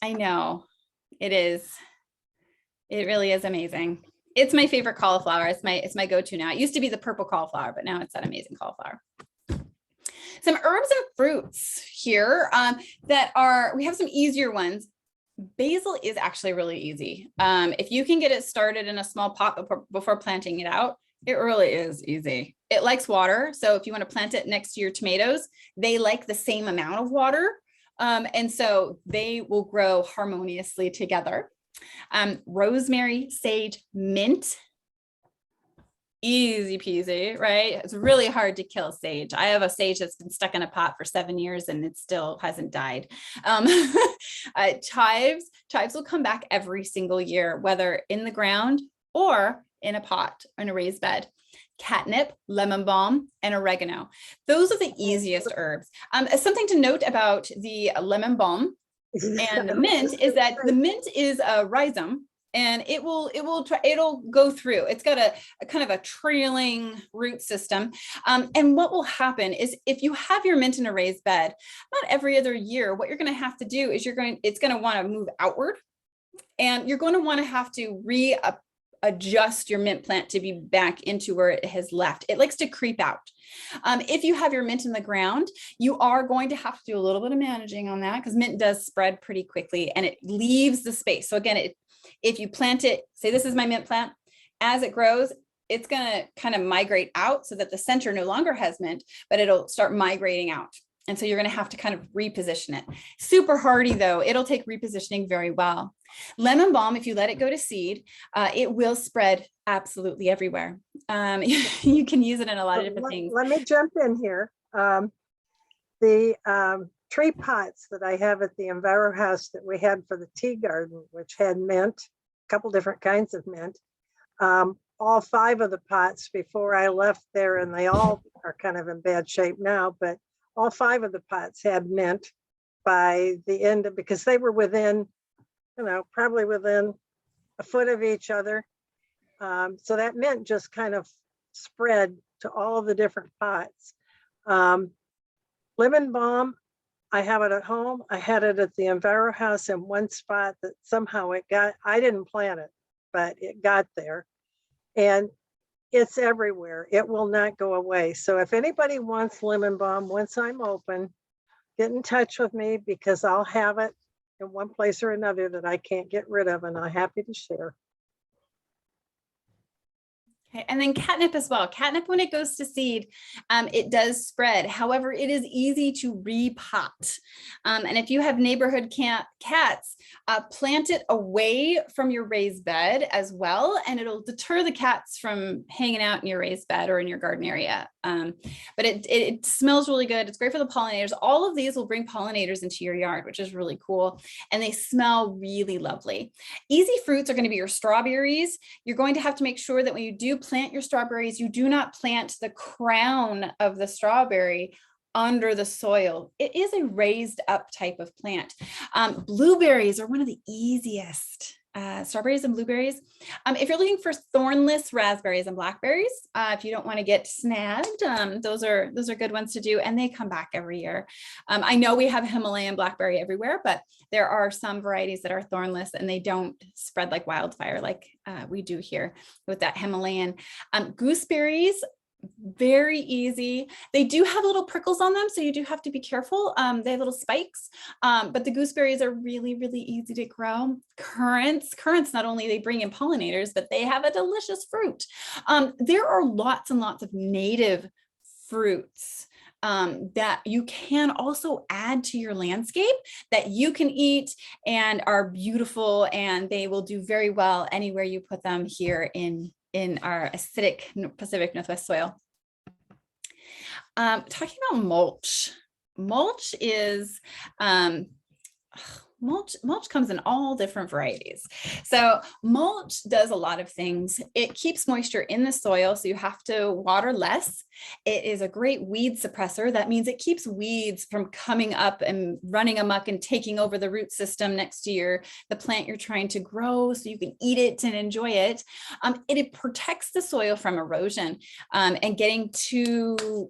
I know it is. It really is amazing. It's my favorite cauliflower. It's my go-to now. It used to be the purple cauliflower, but now it's that amazing cauliflower. Some herbs and fruits here we have some easier ones. Basil is actually really easy. If you can get it started in a small pot before planting it out, it really is easy. It likes water. So if you want to plant it next to your tomatoes, they like the same amount of water. And so they will grow harmoniously together. Rosemary, sage, mint. easy peasy, right? It's really hard to kill sage. I have a sage that's been stuck in a pot for 7 years and it still hasn't died. Chives will come back every single year, whether in the ground or in a pot, in a raised bed. Catnip, lemon balm, and oregano. Those are the easiest herbs. Something to note about the lemon balm and the mint is that the mint is a rhizome, and it'll go through. It's got a kind of a trailing root system. And what will happen is if you have your mint in a raised bed, about every other year, what you're going to have to do is it's going to want to move outward, and you're going to want to have to adjust your mint plant to be back into where it has left. It likes to creep out. If you have your mint in the ground, you are going to have to do a little bit of managing on that, because mint does spread pretty quickly and it leaves the space. So again, if you plant it, say this is my mint plant, as it grows, it's going to kind of migrate out so that the center no longer has mint, but it'll start migrating out. And so you're going to have to kind of reposition it. Super hardy though, it'll take repositioning very well. Lemon balm, if you let it go to seed, it will spread absolutely everywhere. You can use it in a lot of different things. Let me jump in here. The tree pots that I have at the EnviroHouse that we had for the tea garden, which had mint, a couple different kinds of mint, all 5 of the pots before I left there, and they all are kind of in bad shape now, but all 5 of the pots had mint by the end of, because they were within, probably within a foot of each other. So that mint just kind of spread to all of the different pots. Lemon balm, I have it at home. I had it at the EnviroHouse in one spot that somehow I didn't plant it, but it got there. And it's everywhere. It will not go away. So if anybody wants lemon balm, once I'm open, get in touch with me, because I'll have it in one place or another that I can't get rid of, and I'm happy to share. Okay. And then catnip as well. Catnip, when it goes to seed, it does spread. However, it is easy to repot. And if you have neighborhood cats, plant it away from your raised bed as well, and it'll deter the cats from hanging out in your raised bed or in your garden area. But it smells really good. It's great for the pollinators. All of these will bring pollinators into your yard, which is really cool. And they smell really lovely. Easy fruits are going to be your strawberries. You're going to have to make sure that when you do plant your strawberries, you do not plant the crown of the strawberry under the soil. It is a raised up type of plant. Blueberries are one of the easiest. Strawberries and blueberries. If you're looking for thornless raspberries and blackberries, if you don't want to get snagged, those are good ones to do, and they come back every year. I know we have Himalayan blackberry everywhere, but there are some varieties that are thornless and they don't spread like wildfire like we do here with that Himalayan. Gooseberries, very easy. They do have little prickles on them, so you do have to be careful. They have little spikes, but the gooseberries are really, really easy to grow. Currants, not only they bring in pollinators, but they have a delicious fruit. There are lots and lots of native fruits that you can also add to your landscape that you can eat and are beautiful, and they will do very well anywhere you put them here in our acidic Pacific Northwest soil. Talking about mulch. Mulch is, mulch comes in all different varieties. So mulch does a lot of things. It keeps moisture in the soil, so you have to water less. It is a great weed suppressor. That means it keeps weeds from coming up and running amok and taking over the root system next to the plant you're trying to grow, so you can eat it and enjoy it. It protects the soil from erosion and getting too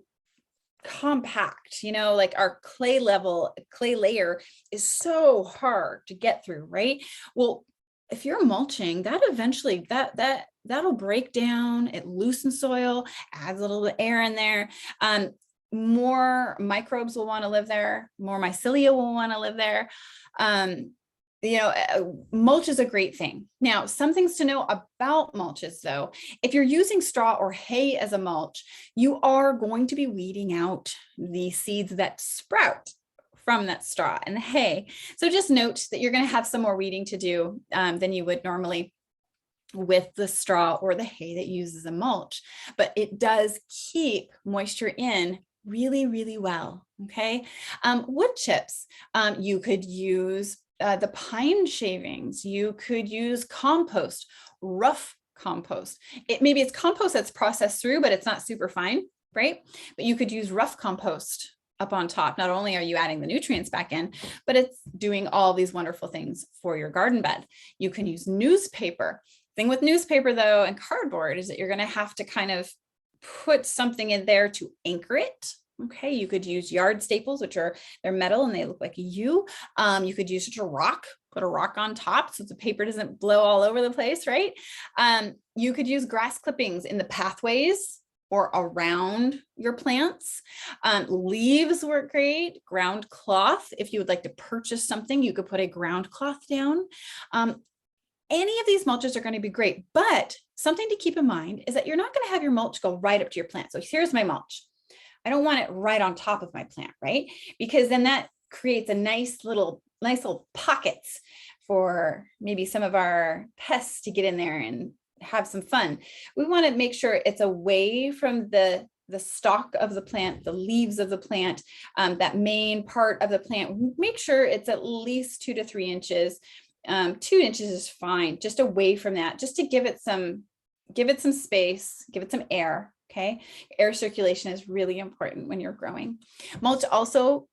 compact, like our clay layer is so hard to get through, right? Well, if you're mulching, that eventually that'll break down, it loosens soil, adds a little bit of air in there. More microbes will want to live there, more mycelia will want to live there. Mulch is a great thing. Now, some things to know about mulches, though. If you're using straw or hay as a mulch, you are going to be weeding out the seeds that sprout from that straw and the hay. So just note that you're going to have some more weeding to do than you would normally. with the straw or the hay that uses a mulch, but it does keep moisture in really, really well. Okay. Wood chips, you could use the pine shavings, you could use compost, rough compost. Maybe it's compost that's processed through, but it's not super fine, right? But you could use rough compost up on top. Not only are you adding the nutrients back in, but it's doing all these wonderful things for your garden bed. You can use newspaper. Thing with newspaper though, and cardboard is that you're going to have to kind of put something in there to anchor it. Okay, you could use yard staples, which they're metal and they look like a U. You could use such a rock, put a rock on top so the paper doesn't blow all over the place, right? You could use grass clippings in the pathways or around your plants. Leaves work great. Ground cloth, if you would like to purchase something, you could put a ground cloth down. Any of these mulches are going to be great, but something to keep in mind is that you're not going to have your mulch go right up to your plant. So here's my mulch. I don't want it right on top of my plant, right? Because then that creates a nice little pockets for maybe some of our pests to get in there and have some fun. We want to make sure it's away from the stalk of the plant, the leaves of the plant, that main part of the plant. Make sure it's at least 2 to 3 inches. 2 inches is fine, just away from that, just to give it some space, give it some air. Okay. Air circulation is really important when you're growing. Mulch also,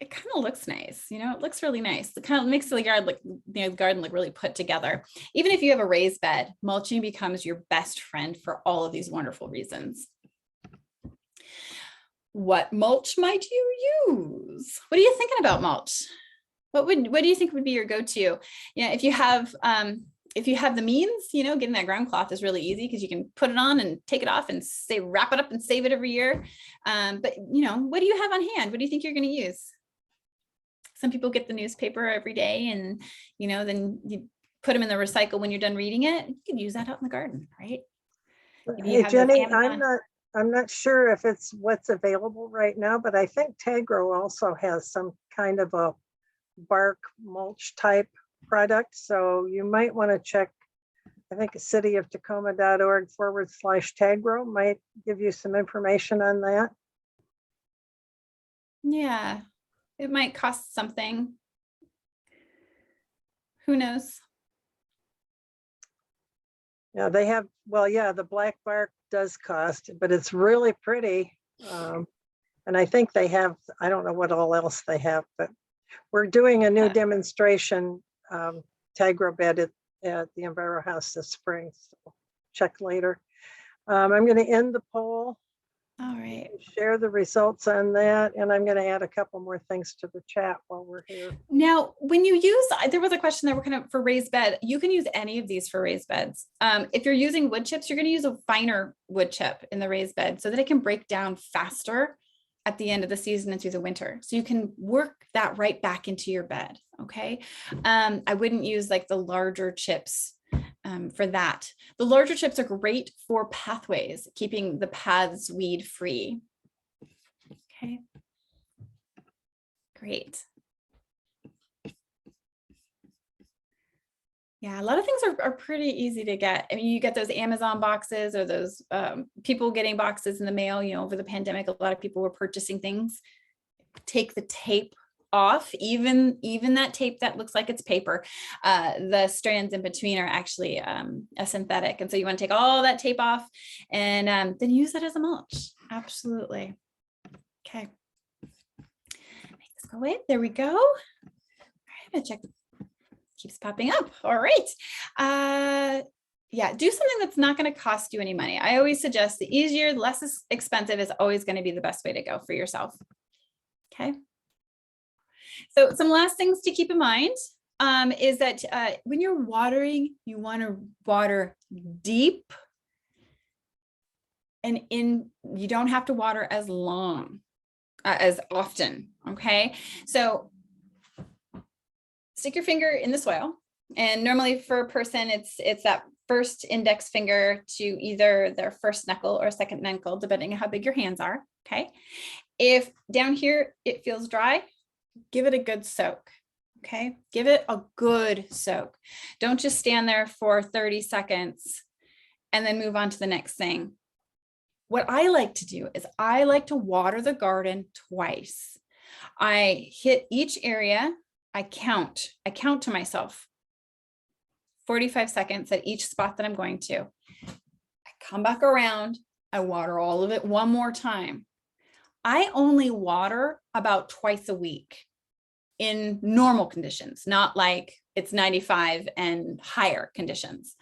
it kind of looks nice. You know, it looks really nice. It kind of makes the garden look really put together. Even if you have a raised bed, mulching becomes your best friend for all of these wonderful reasons. What mulch might you use? What are you thinking about mulch? What do you think would be your go-to? Yeah, if you have the means, you know, getting that ground cloth is really easy because you can put it on and take it off and wrap it up and save it every year. But you know, what do you have on hand? What do you think you're going to use? Some people get the newspaper every day and, you know, then you put them in the recycle when you're done reading it. You can use that out in the garden, right? Hey, Jenny, I'm not sure if it's what's available right now, but I think Tagro also has some kind of a bark mulch type product. So you might want to check, I think cityoftacoma.org/Tagro might give you some information on that. Yeah, it might cost something. Who knows? Yeah, they have, well, yeah, the black bark does cost, but it's really pretty. And I think they have, I don't know what all else they have, but we're doing a new demonstration Tagro bed at the EnviroHouse this spring. So check later. I'm going to end the poll. All right. Share the results on that. And I'm going to add a couple more things to the chat while we're here. Now, when you use, there was a question that we're kind of for raised bed. You can use any of these for raised beds. If you're using wood chips, you're going to use a finer wood chip in the raised bed so that it can break down faster at the end of the season and through the winter. So you can work that right back into your bed. Okay. I wouldn't use like the larger chips for that. The larger chips are great for pathways, keeping the paths weed free. Okay. Great. Yeah, a lot of things are pretty easy to get. I mean, you get those Amazon boxes or those people getting boxes in the mail, you know, over the pandemic, a lot of people were purchasing things. Take the tape off, even that tape that looks like it's paper. The strands in between are actually a synthetic. And so you want to take all that tape off and then use it as a mulch. Absolutely. Okay. Make this go away. There we go. All right, I'm gonna check. Keeps popping up. All right. Yeah, do something that's not going to cost you any money. I always suggest the easier, less expensive is always going to be the best way to go for yourself. Okay. So some last things to keep in mind is that when you're watering, you want to water deep and you don't have to water as long, as often. Okay. So stick your finger in the soil, and normally for a person, it's that first index finger to either their first knuckle or second knuckle, depending on how big your hands are. Okay. If down here it feels dry, give it a good soak. Okay, give it a good soak. Don't just stand there for 30 seconds and then move on to the next thing. What I like to do is I like to water the garden twice. I hit each area, I count to myself 45 seconds at each spot that I'm going to. I come back around, I water all of it one more time. I only water about twice a week in normal conditions, not like it's 95 and higher conditions.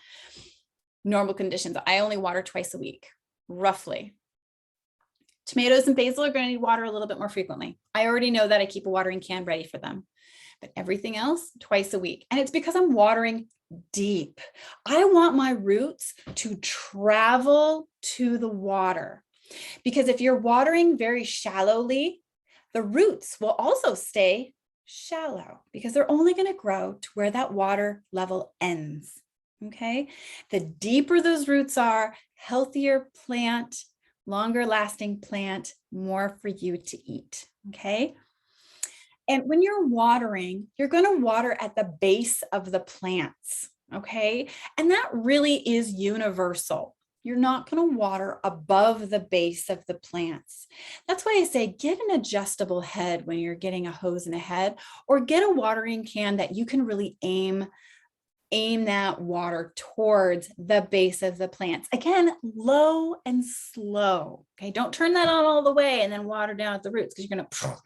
Normal conditions, I only water twice a week, roughly. Tomatoes and basil are going to need water a little bit more frequently. I already know that. I keep a watering can ready for them, but everything else twice a week. And it's because I'm watering deep. I want my roots to travel to the water, because if you're watering very shallowly, the roots will also stay shallow because they're only going to grow to where that water level ends. Okay. The deeper those roots are, healthier plant, longer lasting plant, more for you to eat. Okay. And when you're watering, you're going to water at the base of the plants. Okay. And that really is universal. You're not going to water above the base of the plants. That's why I say get an adjustable head when you're getting a hose in a head, or get a watering can that you can really aim that water towards the base of the plants. Again, low and slow. Okay, don't turn that on all the way and then water down at the roots, because you're going to,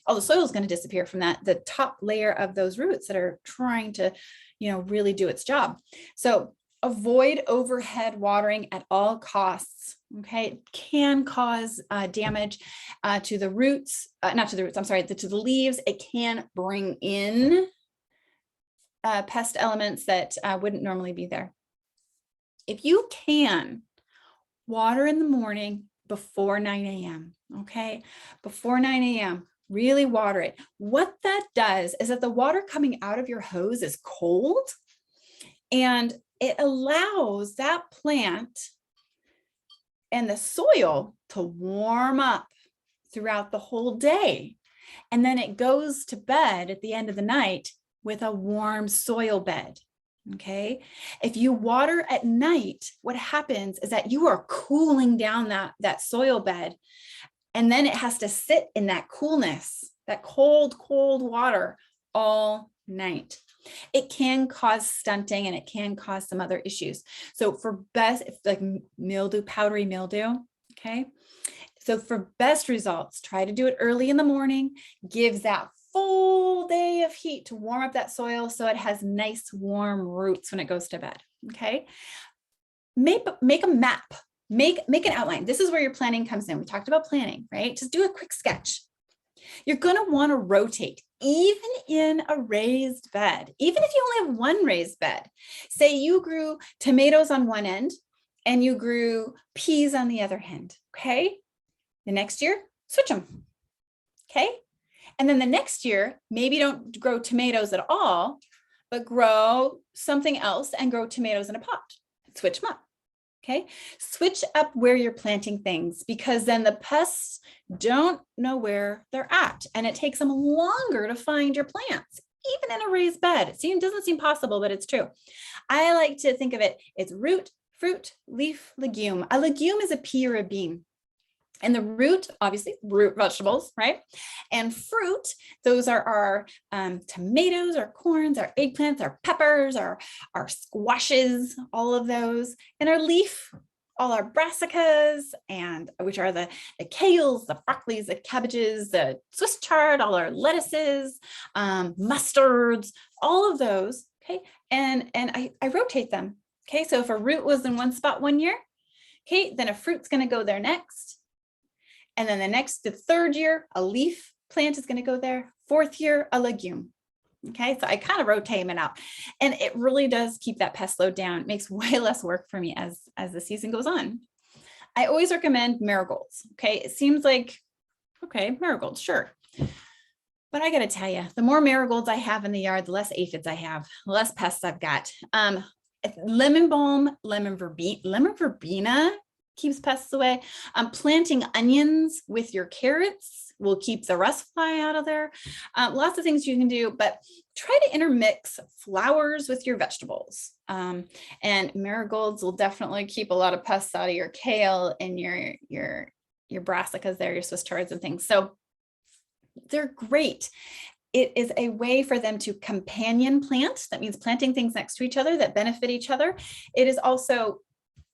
all the soil is going to disappear from that, the top layer of those roots that are trying to, really do its job. So avoid overhead watering at all costs. Okay, it can cause damage to the roots, not to the roots, I'm sorry, to the leaves. It can bring in pest elements that wouldn't normally be there. If you can, water in the morning before 9 a.m. Okay, before 9 a.m. Really water it. What that does is that the water coming out of your hose is cold, and it allows that plant and the soil to warm up throughout the whole day. And then it goes to bed at the end of the night with a warm soil bed. Okay. If you water at night, what happens is that you are cooling down that soil bed, and then it has to sit in that coolness, that cold water all night. It can cause stunting, and it can cause some other issues. So for best, if like mildew, powdery mildew, okay. So for best results, try to do it early in the morning, gives that full day of heat to warm up that soil so it has nice warm roots when it goes to bed. Okay. Make a map, make an outline. This is where your planning comes in. We talked about planning, right? Just do a quick sketch. You're going to want to rotate, even in a raised bed, even if you only have one raised bed. Say you grew tomatoes on one end and you grew peas on the other end. Okay. The next year, switch them. Okay. And then the next year, maybe don't grow tomatoes at all, but grow something else and grow tomatoes in a pot. Switch them up. Okay. Switch up where you're planting things, because then the pests don't know where they're at, and it takes them longer to find your plants, even in a raised bed. It doesn't seem possible, but it's true. I like to think of it, it's root, fruit, leaf, legume. A legume is a pea or a bean. And the root, obviously, root vegetables, right? And fruit, those are our tomatoes, our corns, our eggplants, our peppers, our squashes, all of those. And our leaf, all our brassicas, and which are the kales, the broccolis, the cabbages, the Swiss chard, all our lettuces, mustards, all of those. Okay, and I rotate them. Okay, so if a root was in one spot one year, okay, then a fruit's going to go there next. And then the third year, a leaf plant is going to go there. Fourth year, a legume. Okay, so I kind of rotate them out, and it really does keep that pest load down. It makes way less work for me as the season goes on. I always recommend marigolds. Okay, it seems like, okay, marigolds, sure. But I got to tell you, the more marigolds I have in the yard, the less aphids I have, the less pests I've got. Lemon balm, lemon verbena keeps pests away. Planting onions with your carrots will keep the rust fly out of there. Lots of things you can do, but try to intermix flowers with your vegetables. And marigolds will definitely keep a lot of pests out of your kale and your brassicas there, your Swiss chards and things. So they're great. It is a way for them to companion plant. That means planting things next to each other that benefit each other. It is also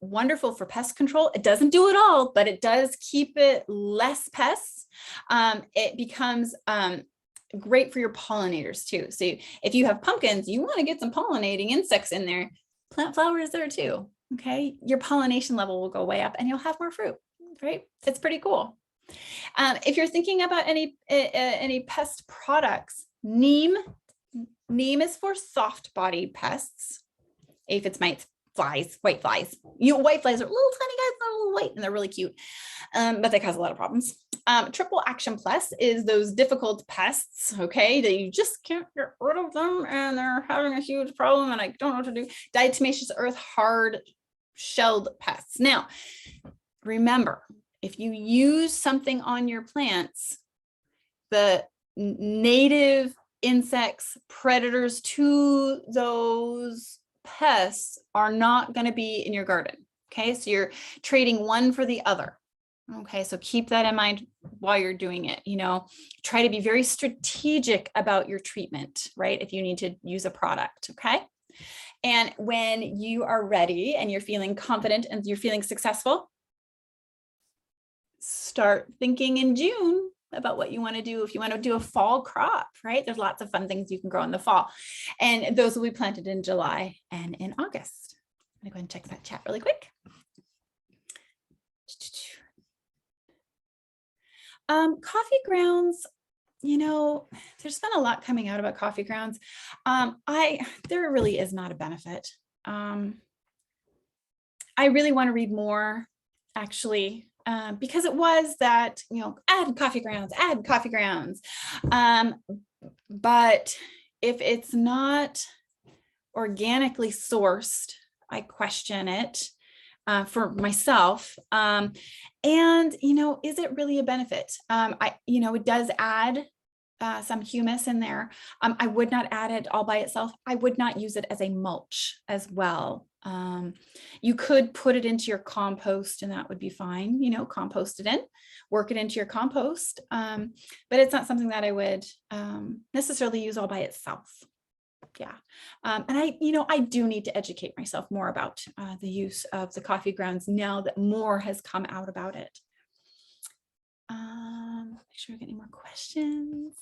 wonderful for pest control. It doesn't do it all, but it does keep it less pests. It becomes great for your pollinators too. So if you have pumpkins, you want to get some pollinating insects in there, plant flowers there too. Okay. Your pollination level will go way up and you'll have more fruit, right? It's pretty cool. If you're thinking about any pest products, neem is for soft bodied pests. Aphids, mites, flies, white flies. White flies are little tiny guys, they're a little white and they're really cute, but they cause a lot of problems. Triple Action Plus is those difficult pests, okay, that you just can't get rid of them and they're having a huge problem and I don't know what to do. Diatomaceous earth, hard shelled pests. Now, remember, if you use something on your plants, the native insects, predators to those pests are not going to be in your garden. Okay, so you're trading one for the other. Okay, so keep that in mind while you're doing it. Try to be very strategic about your treatment, right? If you need to use a product, okay? And when you are ready and you're feeling confident and you're feeling successful, start thinking in June about what you want to do. If you want to do a fall crop, right? There's lots of fun things you can grow in the fall. And those will be planted in July and in August. I'm going to go and check that chat really quick. Coffee grounds, there's been a lot coming out about coffee grounds. There really is not a benefit. I really want to read more, actually, because it was that, add coffee grounds. But if it's not organically sourced, I question it for myself. And, is it really a benefit? It does add some humus in there. I would not add it all by itself. I would not use it as a mulch as well. You could put it into your compost and that would be fine, compost it in, work it into your compost. But it's not something that I would necessarily use all by itself. Yeah. And I do need to educate myself more about the use of the coffee grounds now that more has come out about it. Make sure we get any more questions.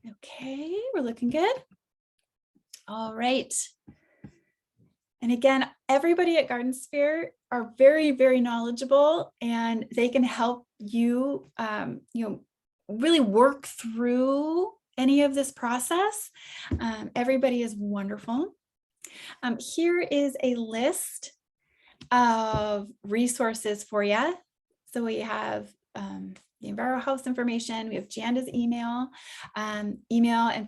Okay, we're looking good. All right. And again, everybody at Garden Sphere are very, very knowledgeable and they can help you, really work through any of this process. Everybody is wonderful. Here is a list of resources for you. So we have the EnviroHouse information. We have Janda's email and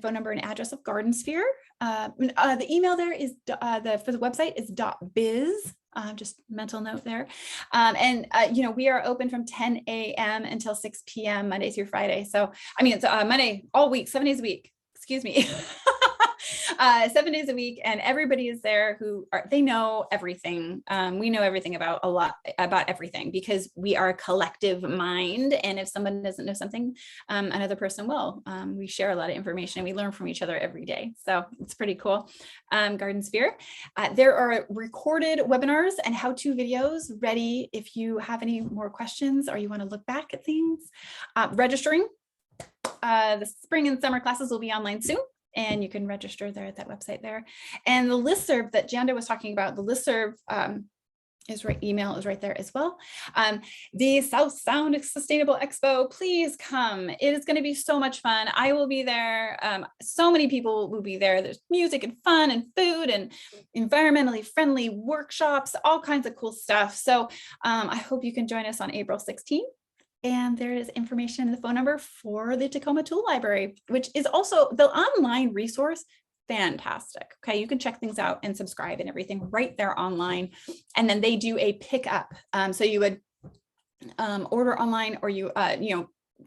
phone number and address of Garden Sphere. The email there is for the website is .biz. Just mental note there. We are open from 10 a.m. until 6 p.m. Monday through Friday. So, it's Monday all week, 7 days a week, excuse me. 7 days a week, and everybody is there they know everything. We know everything about everything because we are a collective mind. And if someone doesn't know something, another person will. We share a lot of information and we learn from each other every day. So it's pretty cool. Garden Sphere. There are recorded webinars and how-to videos ready if you have any more questions or you want to look back at things. Registering. The spring and summer classes will be online soon. And you can register there at that website there. And the listserv that Janda was talking about, the listserv email is right there as well. The South Sound Sustainable Expo, please come. It is going to be so much fun. I will be there. So many people will be there. There's music and fun and food and environmentally friendly workshops, all kinds of cool stuff. So I hope you can join us on April 16th. And there is information in the phone number for the Tacoma Tool Library, which is also the online resource. Fantastic. Okay, you can check things out and subscribe and everything right there online. And then they do a pickup. So you would order online or you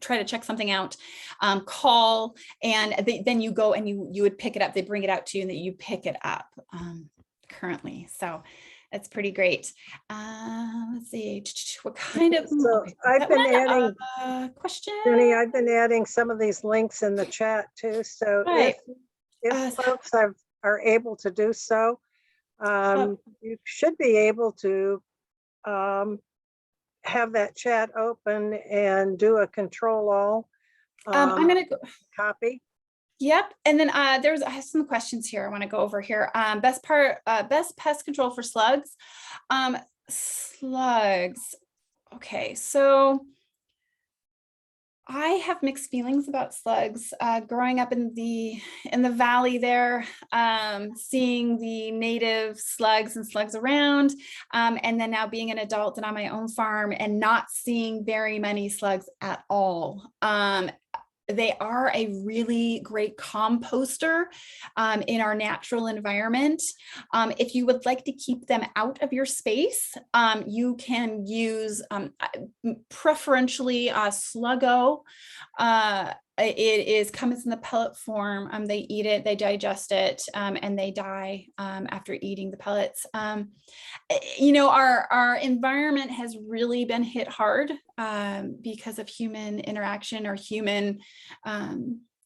try to check something out, call, and then you go and you would pick it up. They bring it out to you and that you pick it up currently. So that's pretty great. Let's see, what kind of, So I've been adding, question? Jenny, I've been adding some of these links in the chat too. So Right. if folks are able to do so, you should be able to have that chat open and do a control all I'm going to go. copy. Yep. And then I have some questions here I want to go over here. Best pest control for slugs. Slugs. Okay, so I have mixed feelings about slugs. Growing up in the valley there, seeing the native slugs and slugs around, and then now being an adult and on my own farm and not seeing very many slugs at all. They are a really great composter in our natural environment. If you would like to keep them out of your space, you can use preferentially Sluggo. It comes in the pellet form. They eat it, they digest it, and they die after eating the pellets. You know, our environment has really been hit hard because of human interaction or human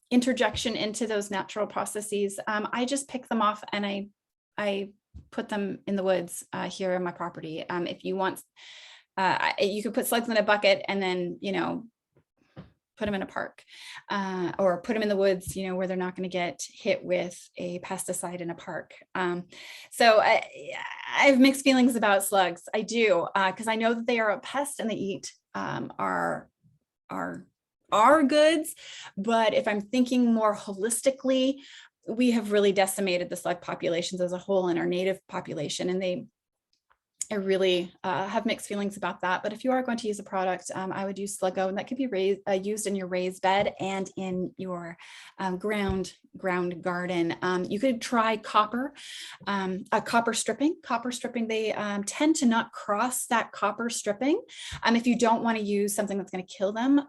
interjection into those natural processes. I just pick them off and I put them in the woods here on my property. If you want, you could put slugs in a bucket and then, you know, put them in a park or put them in the woods, you know, where they're not going to get hit with a pesticide in a park. So I have mixed feelings about slugs. I do, because I know that they are a pest and they eat our goods. But if I'm thinking more holistically, we have really decimated the slug populations as a whole in our native population, and I really have mixed feelings about that. But if you are going to use a product, I would use Sluggo, and that could be used in your raised bed and in your ground garden. You could try copper stripping. Copper stripping, they tend to not cross that copper stripping. If you don't want to use something that's going to kill them,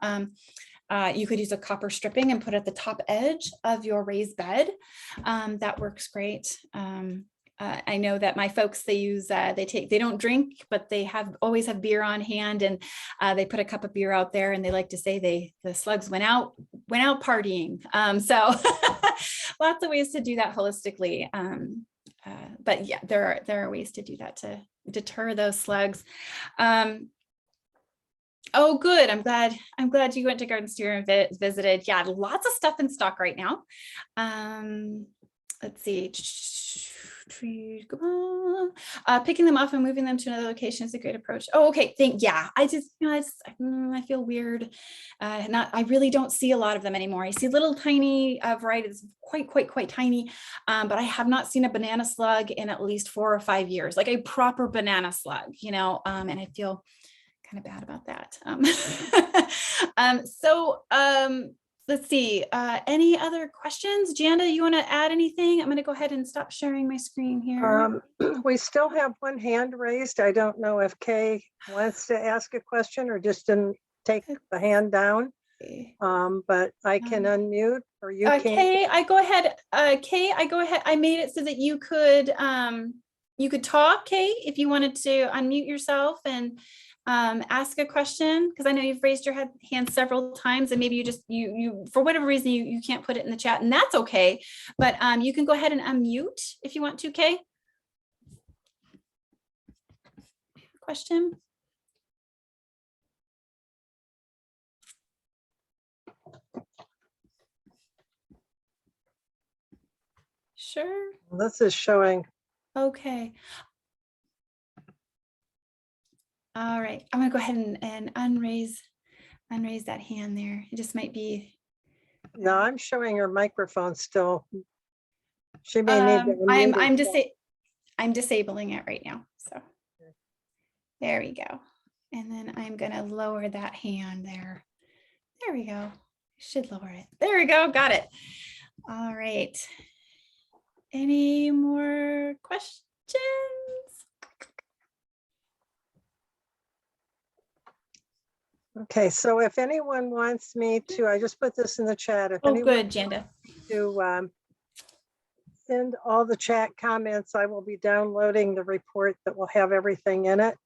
you could use a copper stripping and put it at the top edge of your raised bed. That works great. I know that my folks, they don't drink, but they always have beer on hand, and they put a cup of beer out there, and they like to say the slugs went out partying. So lots of ways to do that holistically. But yeah, there are ways to do that to deter those slugs. Oh, good. I'm glad you went to Garden Steer and visited. Yeah, lots of stuff in stock right now. Let's see. Picking them off and moving them to another location is a great approach. Oh, okay. I feel weird. I really don't see a lot of them anymore. I see little tiny varieties, quite tiny, but I have not seen a banana slug in at least 4 or 5 years, like a proper banana slug, you know, and I feel kind of bad about that. Let's see, any other questions? Janda, you want to add anything? I'm going to go ahead and stop sharing my screen here. We still have one hand raised. I don't know if Kay wants to ask a question or just didn't take the hand down. But I can unmute, or you can. Kay, I go ahead. I made it so that you could talk, Kay, if you wanted to unmute yourself and ask a question, because I know you've raised your hand several times, and maybe you for whatever reason you can't put it in the chat, and that's okay. But you can go ahead and unmute if you want to, Kay. Question. Sure. This is showing. Okay. All right, I'm gonna go ahead and unraise that hand there. It just might be. No, I'm showing her microphone still. She may need to unmute. I'm disabling it right now. So there we go. And then I'm gonna lower that hand there. There we go. Should lower it. There we go. Got it. All right. Any more questions? Okay, so if anyone wants me to, I just put this in the chat. If Oh, anyone good, Janda. to send all the chat comments, I will be downloading the report that will have everything in it.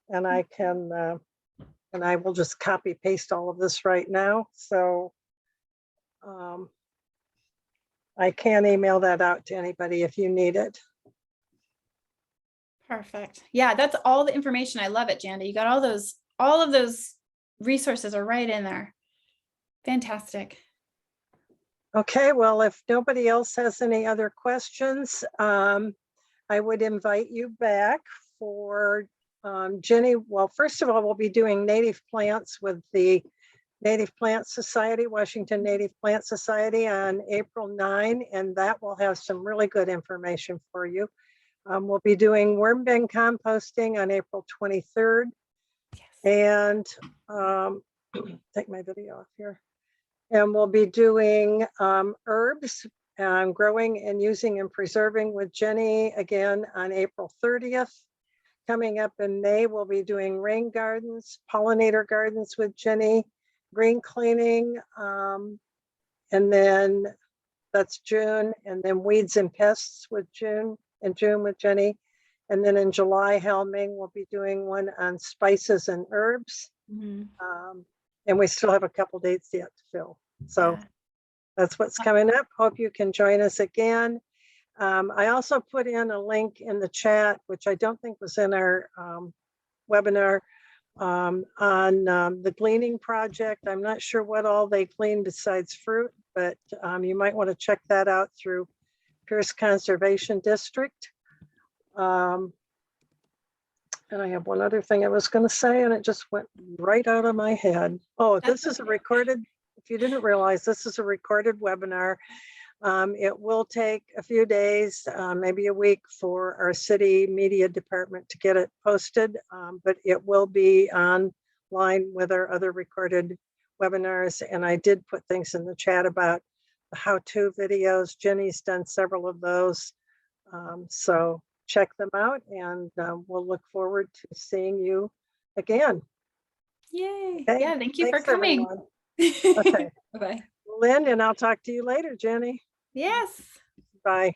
And I can, and I will just copy paste all of this right now. So I can email that out to anybody if you need it. Perfect. Yeah, that's all the information. I love it, Janda. You got all of those resources are right in there. Fantastic. Okay, well, if nobody else has any other questions, I would invite you back for Jenny. Well, first of all, we'll be doing native plants with the Native Plant Society, Washington Native Plant Society on April 9, and that will have some really good information for you. We'll be doing worm bin composting on April 23rd. Yes. And take my video off here. And we'll be doing herbs, growing and using and preserving with Jenny again on April 30th. Coming up in May, we'll be doing rain gardens, pollinator gardens with Jenny, green cleaning, and then that's June, and then weeds and pests with June with Jenny. And then in July, Helming, we'll be doing one on spices and herbs. And we still have a couple dates yet to fill. So Yeah. that's what's coming up. Hope you can join us again. I also put in a link in the chat, which I don't think was in our webinar, on the gleaning project. I'm not sure what all they glean besides fruit, but you might want to check that out through Pierce Conservation District. And I have one other thing I was going to say, and it just went right out of my head. Oh, this is a recorded, if you didn't realize, this is a recorded webinar. It will take a few days, maybe a week, for our city media department to get it posted, but it will be online with our other recorded webinars. And I did put things in the chat about the how-to videos. Jenny's done several of those. So check them out, and we'll look forward to seeing you again. Yay. Okay? Yeah, thank you Thanks, for coming. Okay. Bye-bye. Lynn, and I'll talk to you later, Jenny. Yes. Bye.